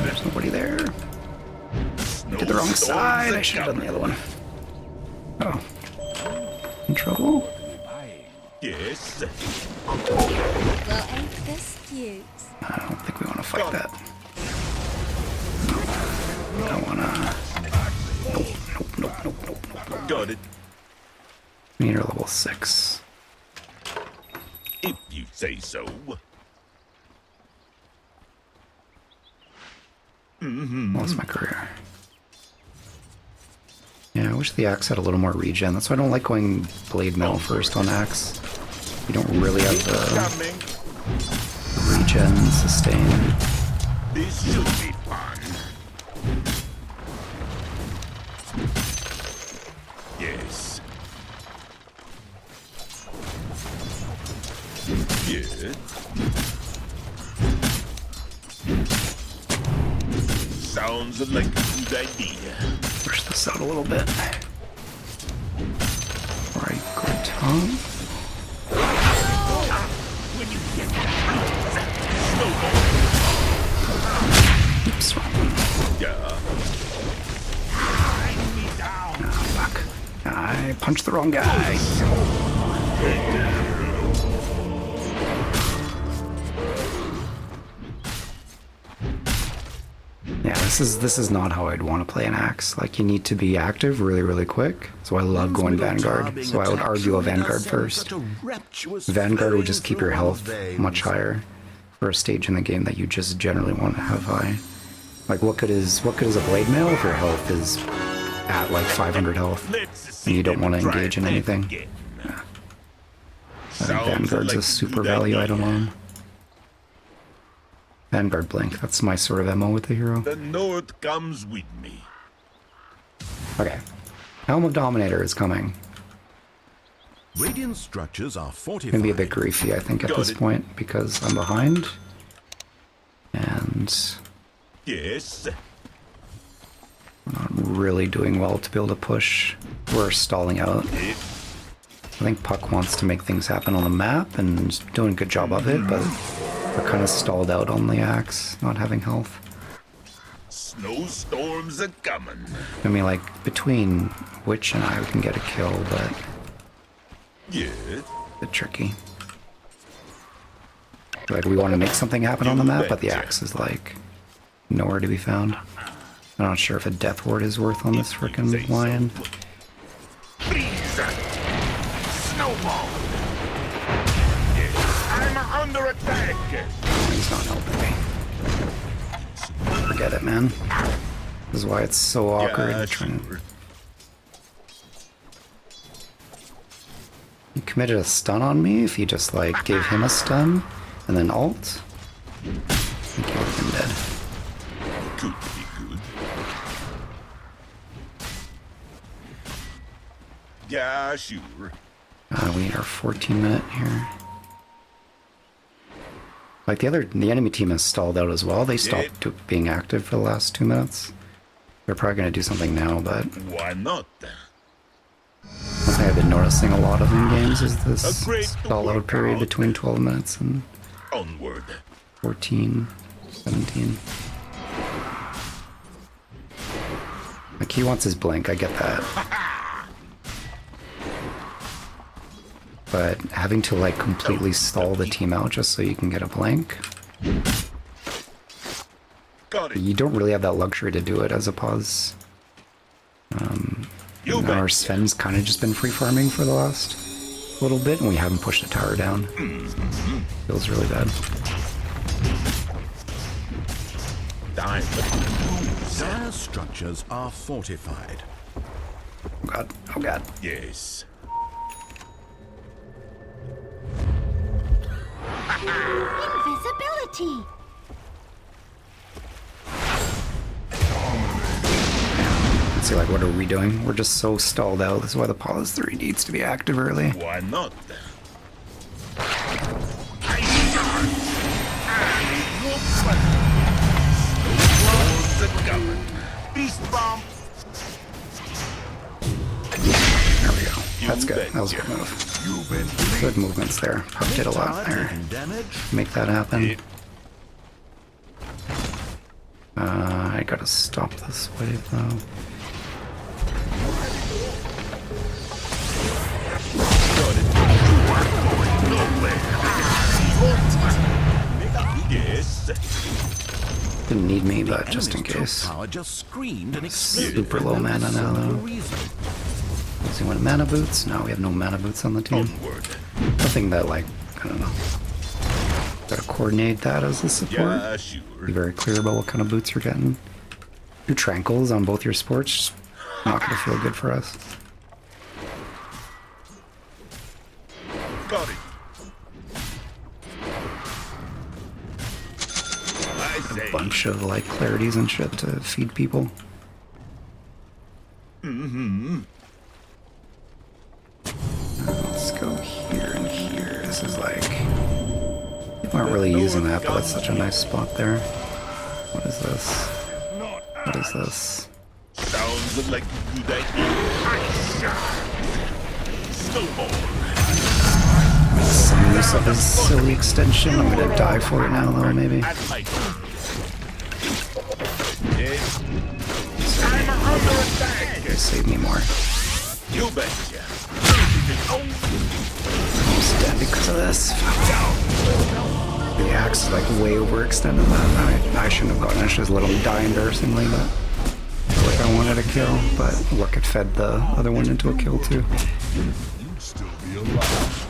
There's nobody there. Did the wrong side. I should have done the other one. Oh. In trouble? Yes. Well, ain't this cute? I don't think we want to fight that. I don't want to... Nope. Got it. We need our level 6. If you say so. Lost my career. Yeah, I wish the axe had a little more regen. That's why I don't like going blade metal first on axe. You don't really have the Coming. regen sustain. This should be fun. Yes. Yes. Sounds like a good idea. Push this out a little bit. Right, good tongue. Oops, wrong one. Yeah. Oh, fuck. I I punched the wrong guy. Yeah, this is not how I'd want to play an axe. Like, you need to be active really quick. So I love going Vanguard. So I would argue a Vanguard first. Vanguard would just keep your health much higher for a stage in the game that you just generally want to have high. Like, what good is a blade mail if your health is at like 500 health and you don't want to engage in anything? Yeah. I think Vanguard's a super value item on him. Vanguard Blink, that's my sort of MO with the hero. The North comes with me. Okay. Helm of Dominator is coming. Radiant structures are fortified. Gonna be a bit griefy, I think, at this point, because I'm behind. And Yes. I'm not really doing well to be able to push. We're stalling out. I think Puck wants to make things happen on the map and is doing a good job of it, but we're kind of stalled out on the axe, not having health. Snowstorms are coming. I mean, like, between Witch and I, we can get a kill, but Yeah. a bit tricky. Like, we want to make something happen on the map, but the axe is, like, nowhere to be found. I'm not sure if a Death Ward is worth on this frickin' lion. Freeze! Snowball! I'm under attack! He's not helping me. Forget it, man. This is why it's so awkward. Yeah, Sure. He committed a stun on me if he just, like, gave him a stun and then ult. I think he would have been dead. Could be good. Yeah, sure. We need our 14-minute here. Like, the enemy team has stalled out as well. They stopped being active for the last 2 minutes. They're probably going to do something now, but Why not? one thing I've been noticing a lot of in games is this A great stall out period workout. between 12 minutes and Onward. 14, 17. Like, he wants his blink, I get that. But having to, like, completely stall the team out just so you can get a blink, Got it. you don't really have that luxury to do it as a pause. Our Sven's kind of just been free farming for the last little bit, and we haven't pushed a tower down. Feels really bad. Time. Dire structures are fortified. Oh god, oh god. Yes. Invisibility! Let's see, like, what are we doing? We're just so stalled out. This is why the Pause 3 needs to be active early. Why not? There we go. That's good. That was a good move. Good movements there. Puck did a lot there. Make that happen. I gotta stop this wave though. Yes. Didn't need me, but just in case. Power just screamed and exploded Super low mana now though. Using one mana boots? No, we have no mana boots on the team. Onward. Nothing that, like, I don't know. Gotta coordinate that as a support. Yeah, sure. Be very clear about what kind of boots you're getting. 2 Tranquils on both your sports, not gonna feel good for us. Got it. I say. Bunch of, like, clarities and shit to feed people. Let's go here and here. This is like... People aren't really using that, but that's such a nice spot there. What is this? What is this? Sounds like a good idea. Snowball. Some use of his silly extension. I'm gonna die for it now, though, maybe. At height. Yes. I'm under attack. Save me more. You betcha. Almost dead because of this. The axe is like way overextended that. I shouldn't have gotten it. I should have let him die embarrassingly, but I feel like I wanted a kill, but look, it fed the other one into a kill too. You'd still be alive.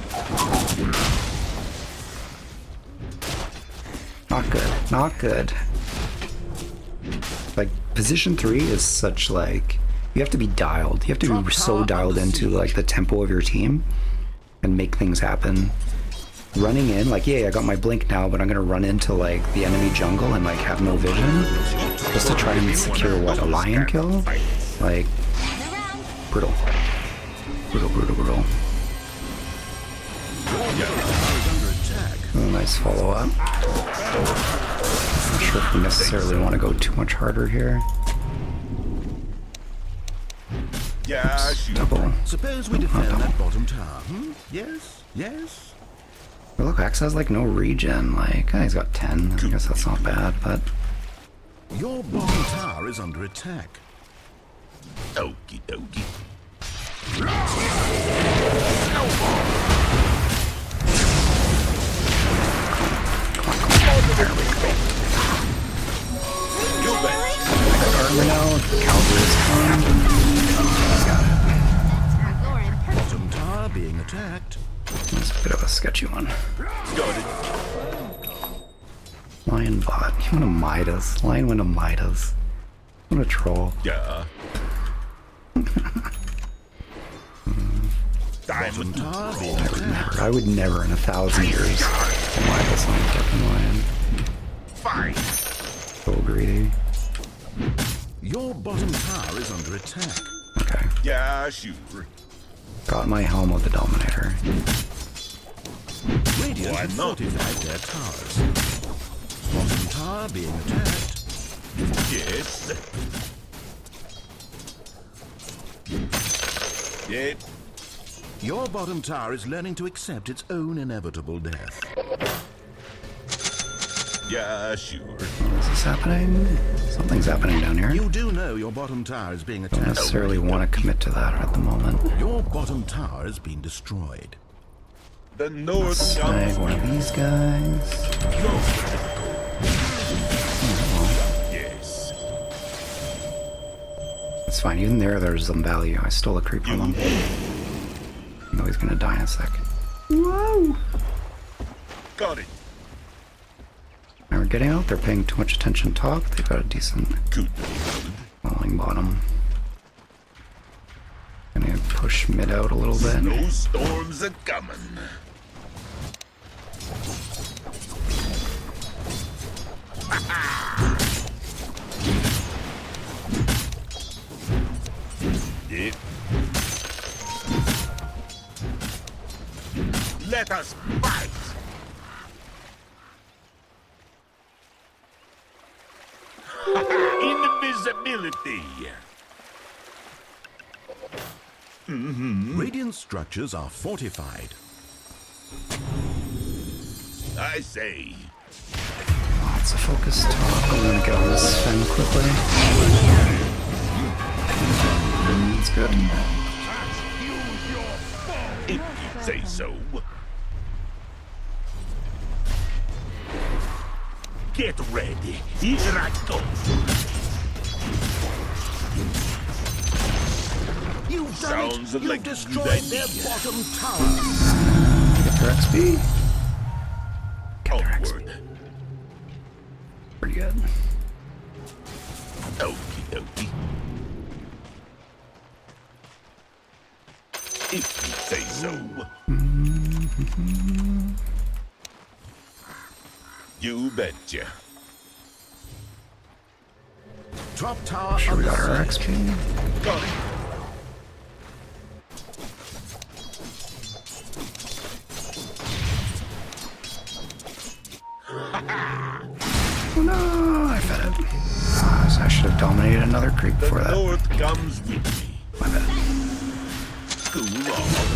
Not good. Not good. Like, position 3 is such, like, you have to be dialed. You have to be so dialed into, like, the tempo of your team and make things happen. Running in, like, yeah, I got my blink now, but I'm gonna run into, like, the enemy jungle and, like, have no vision just to try and secure, what, a lion kill? Like, brutal. Brutal, brutal, brutal. Oh, nice follow-up. Not sure if we necessarily want to go too much harder here. Yeah, shoot. Double. Suppose we defend that bottom tower, Yes? Yes? But look, Axe has like no regen. Like, he's got 10. I guess that's not bad, but Your bottom tower is under attack. Okie dokie. You bet. armor now. Cavalry's coming. Bottom tower being attacked. That's a bit of a sketchy one. Got it. Lion bot. You want to Midas? Lion went to Midas. What a troll. Yeah. Bottom tower being attacked. I would never in 1,000 years Midas on fucking Lion. Fine. So greedy. Your bottom tower is under attack. Okay. Yeah, sure. Got my Helm with the Dominator. Radiant Why have not? fortified their towers. Bottom tower being attacked. Yes. Yeah. Your bottom tower is learning to accept its own inevitable death. Yeah, sure. Is this happening? Something's happening down here. You do know your bottom tower is being Don't attacked. necessarily want to commit to that at the moment. Your bottom tower has been destroyed. The north Snag comes one of these guys. Yes. It's fine. Even there's some value. I stole a creep from him. I know he's gonna die in a sec. Whoa! Got it. Now we're getting out. They're paying too much attention top. They've got a decent Good. falling bottom. Gonna push mid out a little bit. No storms are coming. Yep. Let us fight. Invisibility. Radiant structures are fortified. I say. Lots of focus top. I'm gonna get on this Sven quickly. That's good. If you say so. Get ready. Here I go. You've done Sounds it! You've like a destroyed good their idea. bottom tower! Get their XP. Get their XP. Onward. Pretty good. Okie dokie. If you say so. You betcha. Top tower Sure we under got our siege. XP. Got it. Oh no, I fed it. So I should have dominated another creep The before that. north comes with me. My bad. Cool off.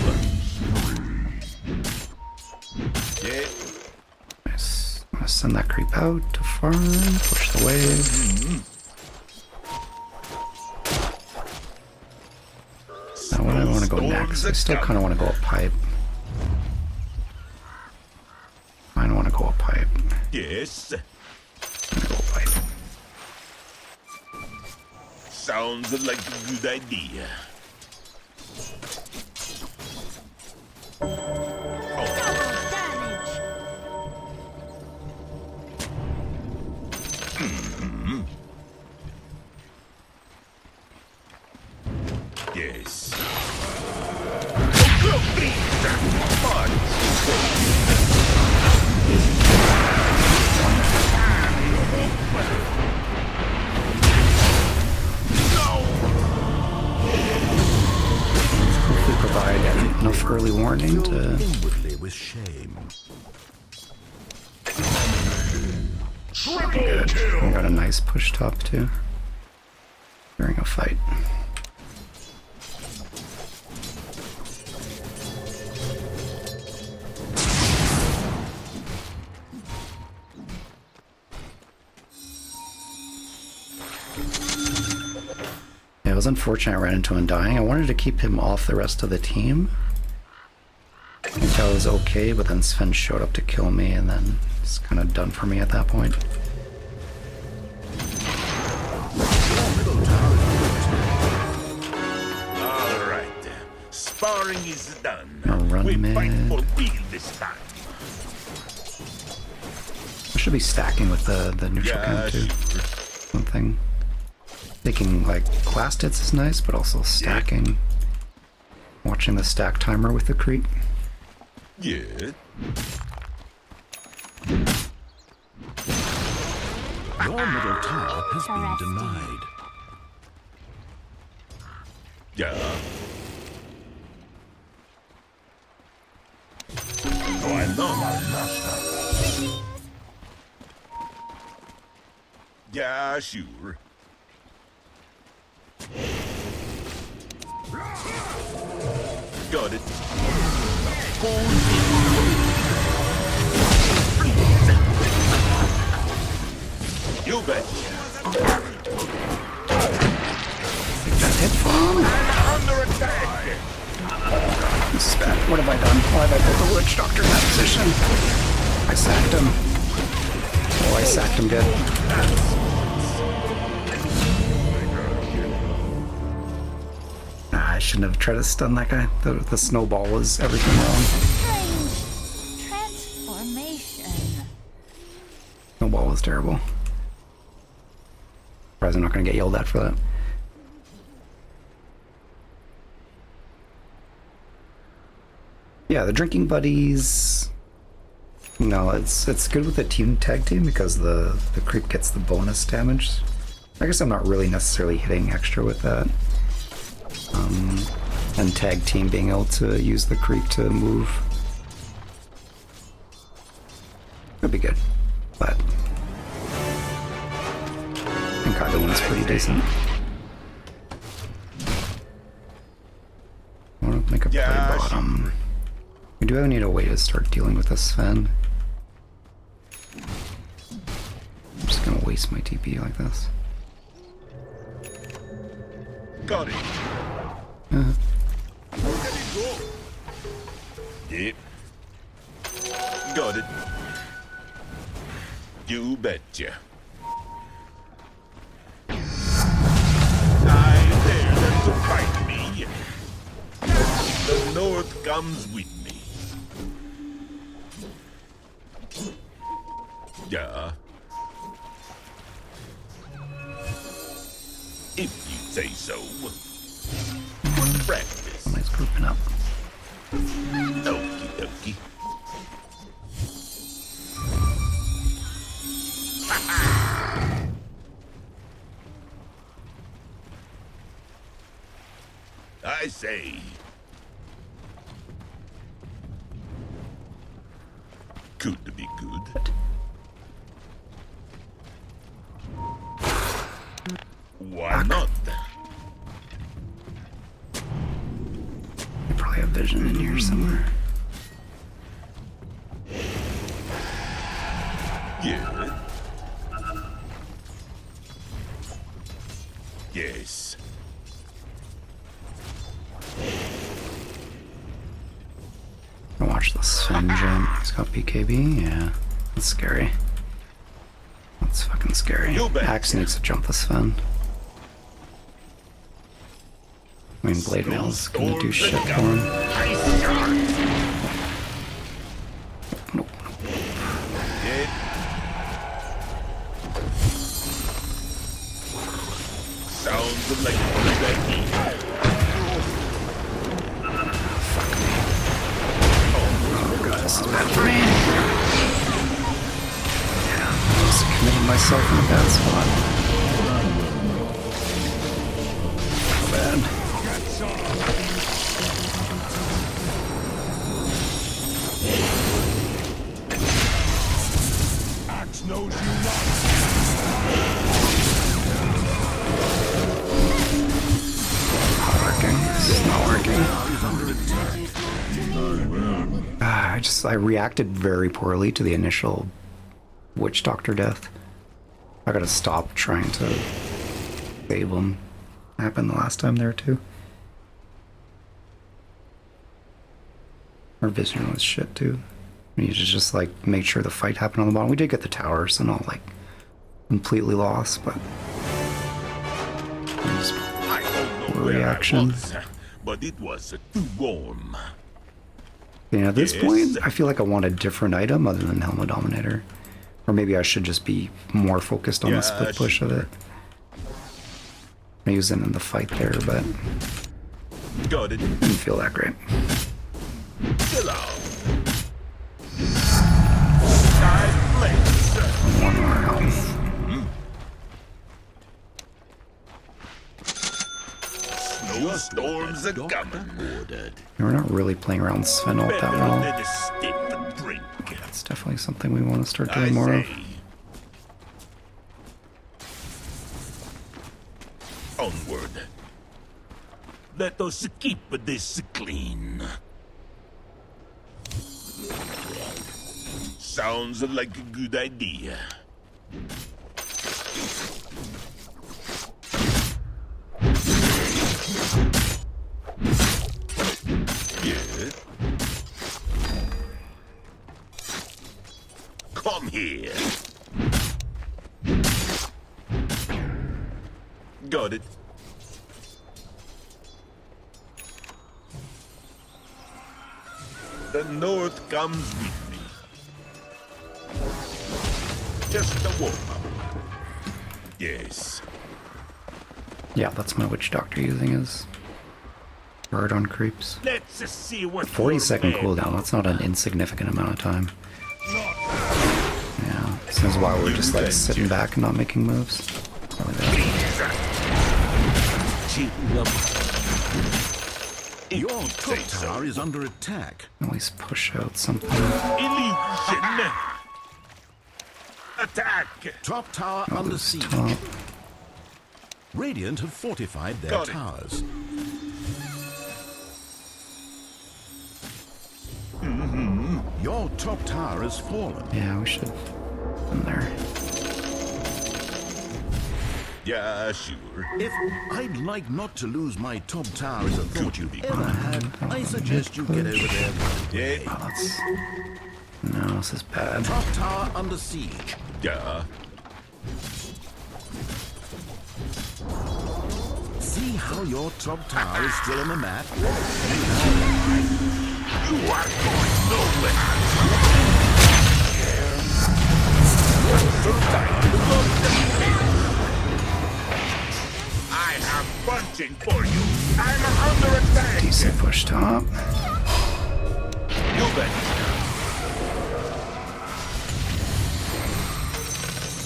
Yeah. Nice. I'm gonna send that creep out to farm, push the wave. Not what I want to go next. I still kind of want to go up pipe. I don't want to go up pipe. Yes. I'm gonna go up pipe. Sounds like a good idea. Yes. Hopefully provide enough early warning to... Inwardly with shame. Good. We got a nice push top too. During a fight. Yeah, it was unfortunate I ran into him dying. I wanted to keep him off the rest of the team. I think that was okay, but then Sven showed up to kill me, and then it's kind of done for me at that point. All right. Sparring is done. Run We mid. fight for real this time. I should be stacking with the neutral camp too. One thing. Taking like last hits is nice, but also stacking. Watching the stack timer with the creep. Yeah. Your middle tower has been denied. Yeah. Oh, I know my master. Yeah, sure. Got it. You bet. That's it for him. Under attack. This is bad. What have I done? Why have I put the witch doctor in that position? I sacked him. Oh, I sacked him good. I shouldn't have tried to stun that guy. The snowball was everything wrong. Strange transformation. Snowball was terrible. Surprised I'm not going to get yelled at for that. Yeah, the drinking buddies. No, it's good with the team tag team because the creep gets the bonus damage. I guess I'm not really necessarily hitting extra with that. And tag team being able to use the creep to move. Could be good, but I think either one's pretty decent. I want to make a play bottom. We do need a way to start dealing with this Sven. I'm just gonna waste my TP like this. Got it. Uh-huh. Yep. Got it. You betcha. I dare them to fight me. The North comes with me. Yeah. If you say so. Good practice. Somebody's grouping up. Okie dokie. I say. Could be good. Why not? You probably have vision in here somewhere. Yeah. Yes. There's the Sven gem. He's got BKB. Yeah, that's scary. That's fucking scary. Axe needs to jump the Sven. I mean, Blade Mail's gonna do shit for him. Nope. Sounds like oh god, this is bad for me. Yeah, I just committed myself in a bad spot. Not bad. Axe knows you not. Not working. This is not working. I reacted very poorly to the initial Witch Doctor death. I gotta stop trying to save him. Happened the last time there too. Our vision was shit too. We need to just like make sure the fight happened on the bottom. We did get the tower, so not like completely lost, but I don't know reaction. But it was too warm. At this point, I feel like I want a different item other than Helm Dominator. Or maybe I should just be more focused on the split push of it. I use it in the fight there, but got it. Didn't feel that great. Chill out. One more health. Snowstorms are coming. We're not really playing around Sven all that well. Better stick the drink. It's definitely something we want to start doing more of. Onward. Let us keep this clean. Sounds like a good idea. Yeah. Come here. Got it. The North comes with me. Just a warm-up. Yes. Yeah, that's my Witch Doctor using his guard on creeps. Let's see what 40-second cooldown, that's not an insignificant amount of time. Yeah, this is why we're just like sitting back and not making moves. Probably that. Your top tower is under attack. At least push out something. Illusion. Attack. Top tower under siege. Top. Radiant have fortified their towers. Your top tower has fallen. Yeah, we should. In there. Yeah, sure. If I'd like not to lose my top tower as a thought you've ever had, I suggest you get over there. Yeah. Oh, that's... No, this is bad. Top tower under siege. Yeah. See how your top tower is still on the map? You are going nowhere. I have punching for you. I'm under attack. Decent push top. You bet.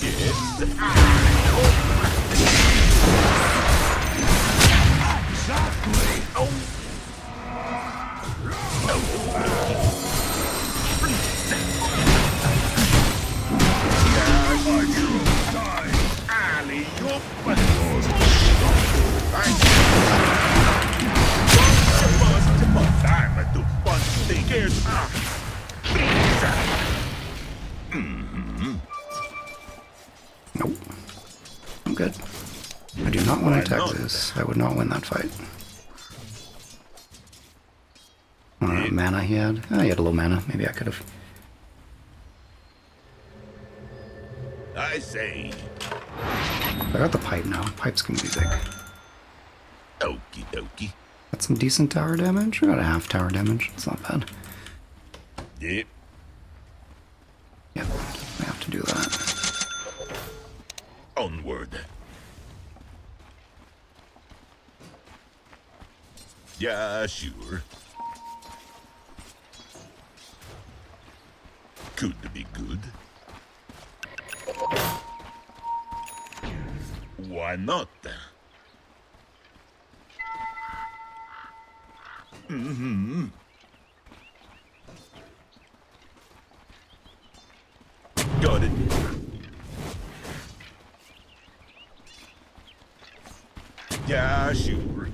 Yes. Exactly. Oh. Nope. I'm good. I do not want to attack this. I would not win that fight. what mana he had. Oh, he had a low mana. Maybe I could have. I say. I got the pipe now. Pipe's gonna be big. Okie dokie. Got some decent tower damage. I got a half tower damage. It's not bad. Yep. Yep, I have to do that. Onward. Yeah, sure. Could be good. Why not? Mm-hmm. Got it. Yeah, sure.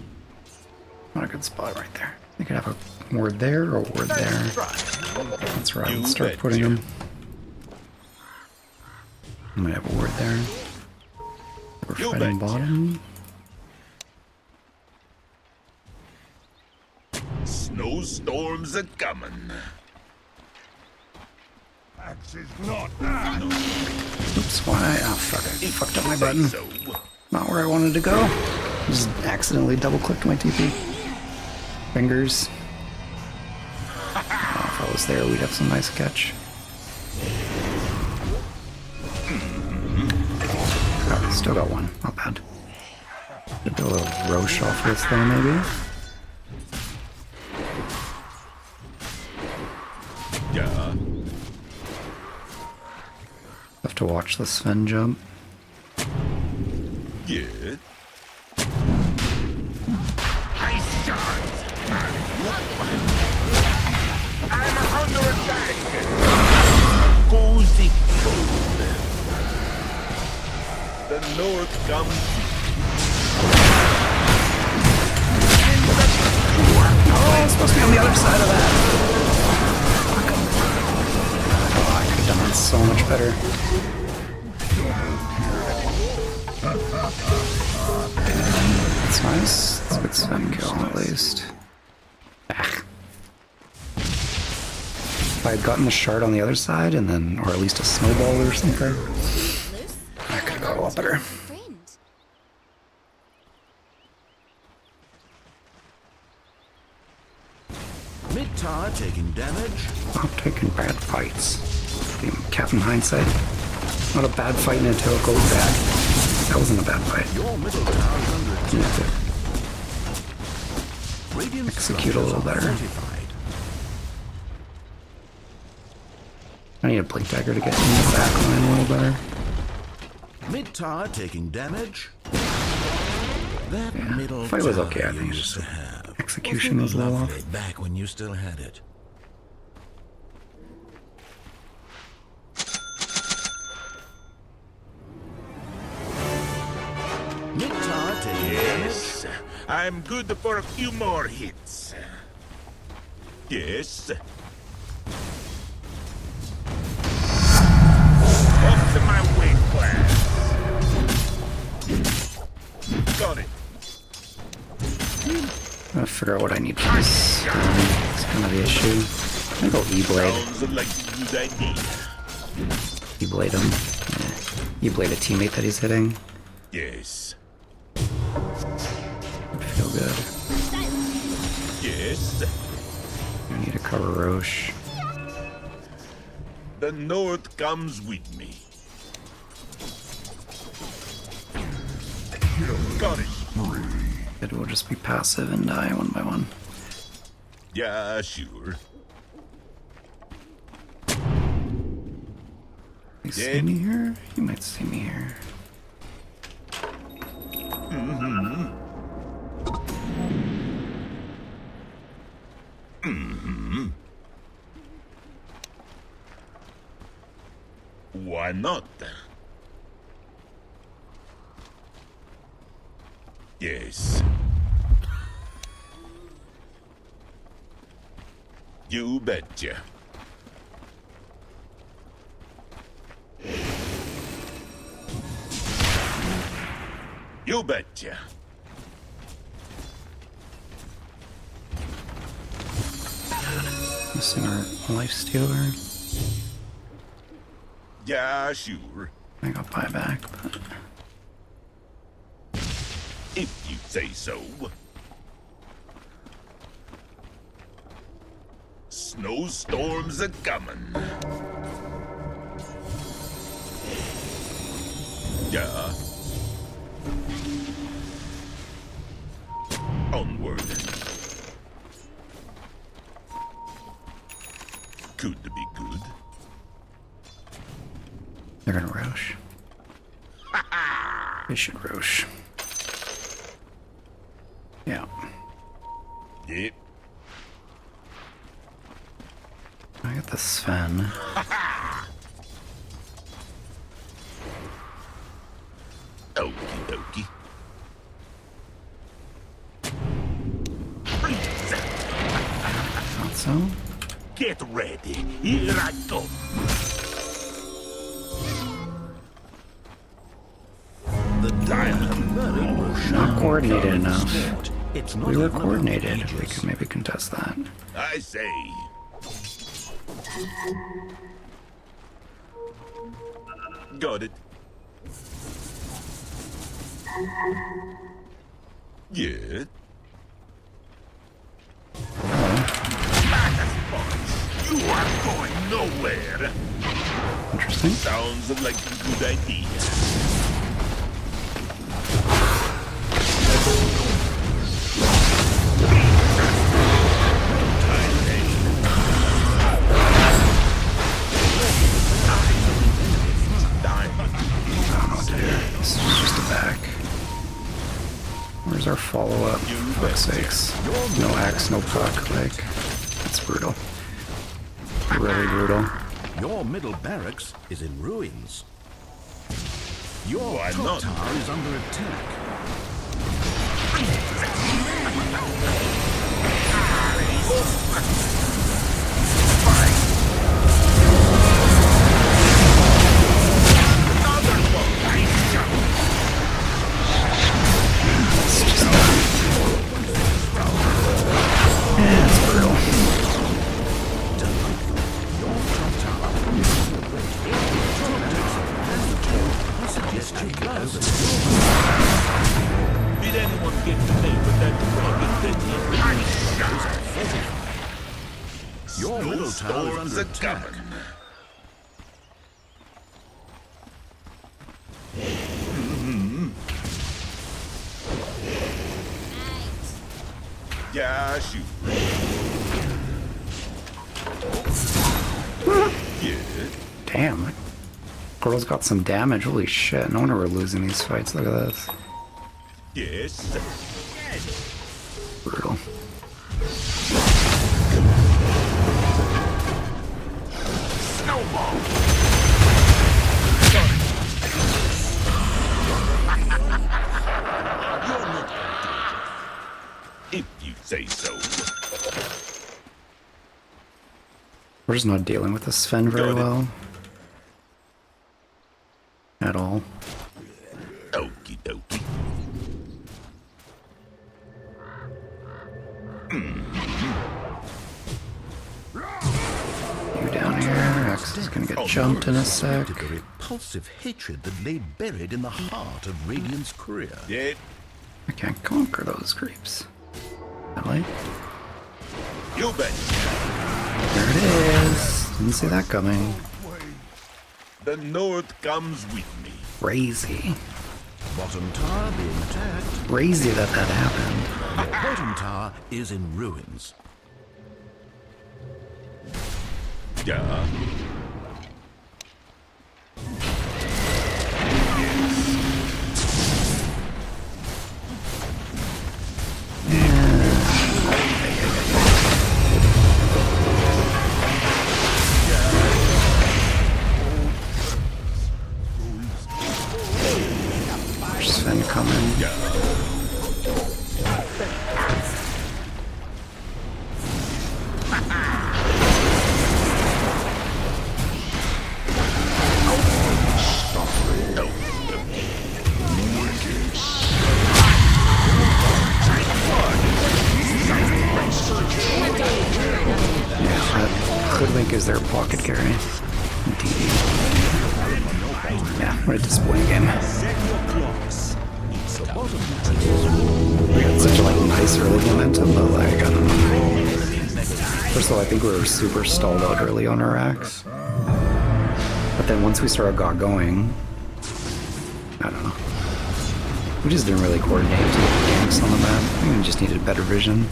Not a good spot right there. You could have a ward there or a ward there. That's where I would start putting them. I might have a ward there. We're fighting bottom. Snowstorms are coming. Axe is not that. Oops, why? Oh, fuck it. Fucked up my button. Not where I wanted to go. Just accidentally double-clicked my TP. Fingers. Oh, if I was there, we'd have some nice catch. Oh, still got one. Not bad. Should do a little Roche off this though, maybe. Yeah. Have to watch the Sven jump. Yeah. I'm under attack. Cozy cold. The north comes. Oh, it's supposed to be on the other side of that. Oh, I could have done that so much better. That's nice. That's a good Sven kill, at least. Ah. If I had gotten the shard on the other side, and then, or at least a snowball or something, I could have got a lot better. Mid-tower taking damage. I'm taking bad fights. Captain Hindsight. Not a bad fight until it goes bad. That wasn't a bad fight. Your middle tower is under attack. Yeah. Execute a little better. I need a blink dagger to get in the back line a little better. Mid-tower taking damage. That middle fight was tower okay, I think. used to have. Execution was a little Lovely off. back when you still had it. Mid-tower taking Yes. I'm good for a few more hits. Yes. Up to my weight class. Got it. I'm gonna figure out what I need for this. It's kind of the issue. I'm gonna go E-Blade. Sounds like a good idea. E-Blade him. Yeah. E-Blade a teammate that he's hitting. Yes. Would feel good. Yes. I need to cover Roche. The north comes with me. Got it. It will just be passive and die one by one. Yeah, sure. You see me here? You might see me here. Mm-hmm. Mm-hmm. Why not? Yes. You betcha. You betcha. Missing our life stealer. Yeah, sure. I got buyback, but If you say so. Snowstorms are coming. Yeah. Onward. Could be good. they're gonna Roche. They should Roche. Yeah. Yep. I got the Sven. Okie dokie. Thought so. Get ready. Here I come. The diamond buried will shine. Not coordinated enough. It's not We were even about coordinated. We ages. could maybe contest that. I say. Got it. Yeah. You are going nowhere. Interesting. Sounds like a good idea. This is just a back. Where's our follow-up? For fuck's sakes. No axe, no puck. Like, that's brutal. Really brutal. Your middle barracks is in ruins. Your Why top not? tower is under attack. Yeah, it's brutal. Did anyone get to play with that fucking Your middle tower is under Snowstorms are attack. coming. Yeah, shoot. Yeah. Damn. That girl's got some damage. Holy shit. No wonder we're losing these fights. Look at this. Yes. Brutal. Snowball. If you say so. We're just not dealing with the Sven very Got it. well. At all. Okie dokie. You down here. Axe is gonna get jumped in a sec. The repulsive hatred that lay buried in the heart of Radiant's career. Yeah. I can't conquer those creeps. Really? You bet. There it is. Didn't see that coming. The North comes with me. Crazy. Bottom tower being attacked. Crazy that that happened. Your bottom tower is in ruins. Yeah. There's Sven coming. Yeah, Disappointing game. Set your clocks. It's the bottom line. We had such a nice early momentum, but I don't know. First of all, I think we were super stalled out early on our acts. But then once we got going, I don't know. We just didn't really coordinate to get the ganks on the map. I think we just needed better vision.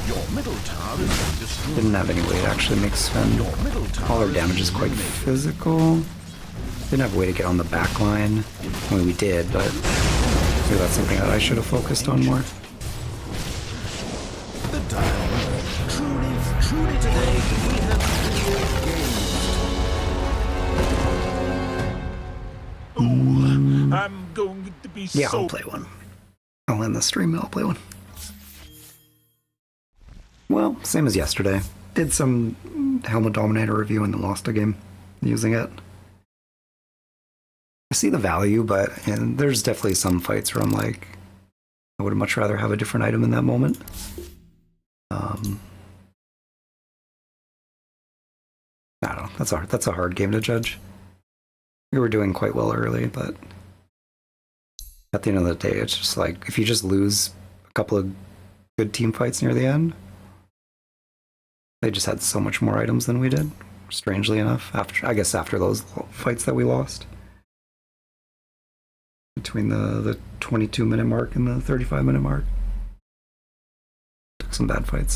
Your middle tower is being destroyed. Didn't have any way to actually make spend. All our damage is quite physical. Didn't have a way to get on the back line. I mean, we did, but maybe that's something that I should have focused on more. The dial. Truly today we have cleared games. I'm going to be Yeah, so... I'll play one. I'll end the stream and I'll play one. Well, same as yesterday. Did some Helm Dominator review and then lost a game using it. I see the value, but there's definitely some fights where I'm like, I would much rather have a different item in that moment. I don't know. That's a hard game to judge. We were doing quite well early, but at the end of the day, it's just like if you just lose a couple of good team fights near the end, they just had so much more items than we did. Strangely enough, after those fights that we lost. Between the 22-minute mark and the 35-minute mark. Took some bad fights.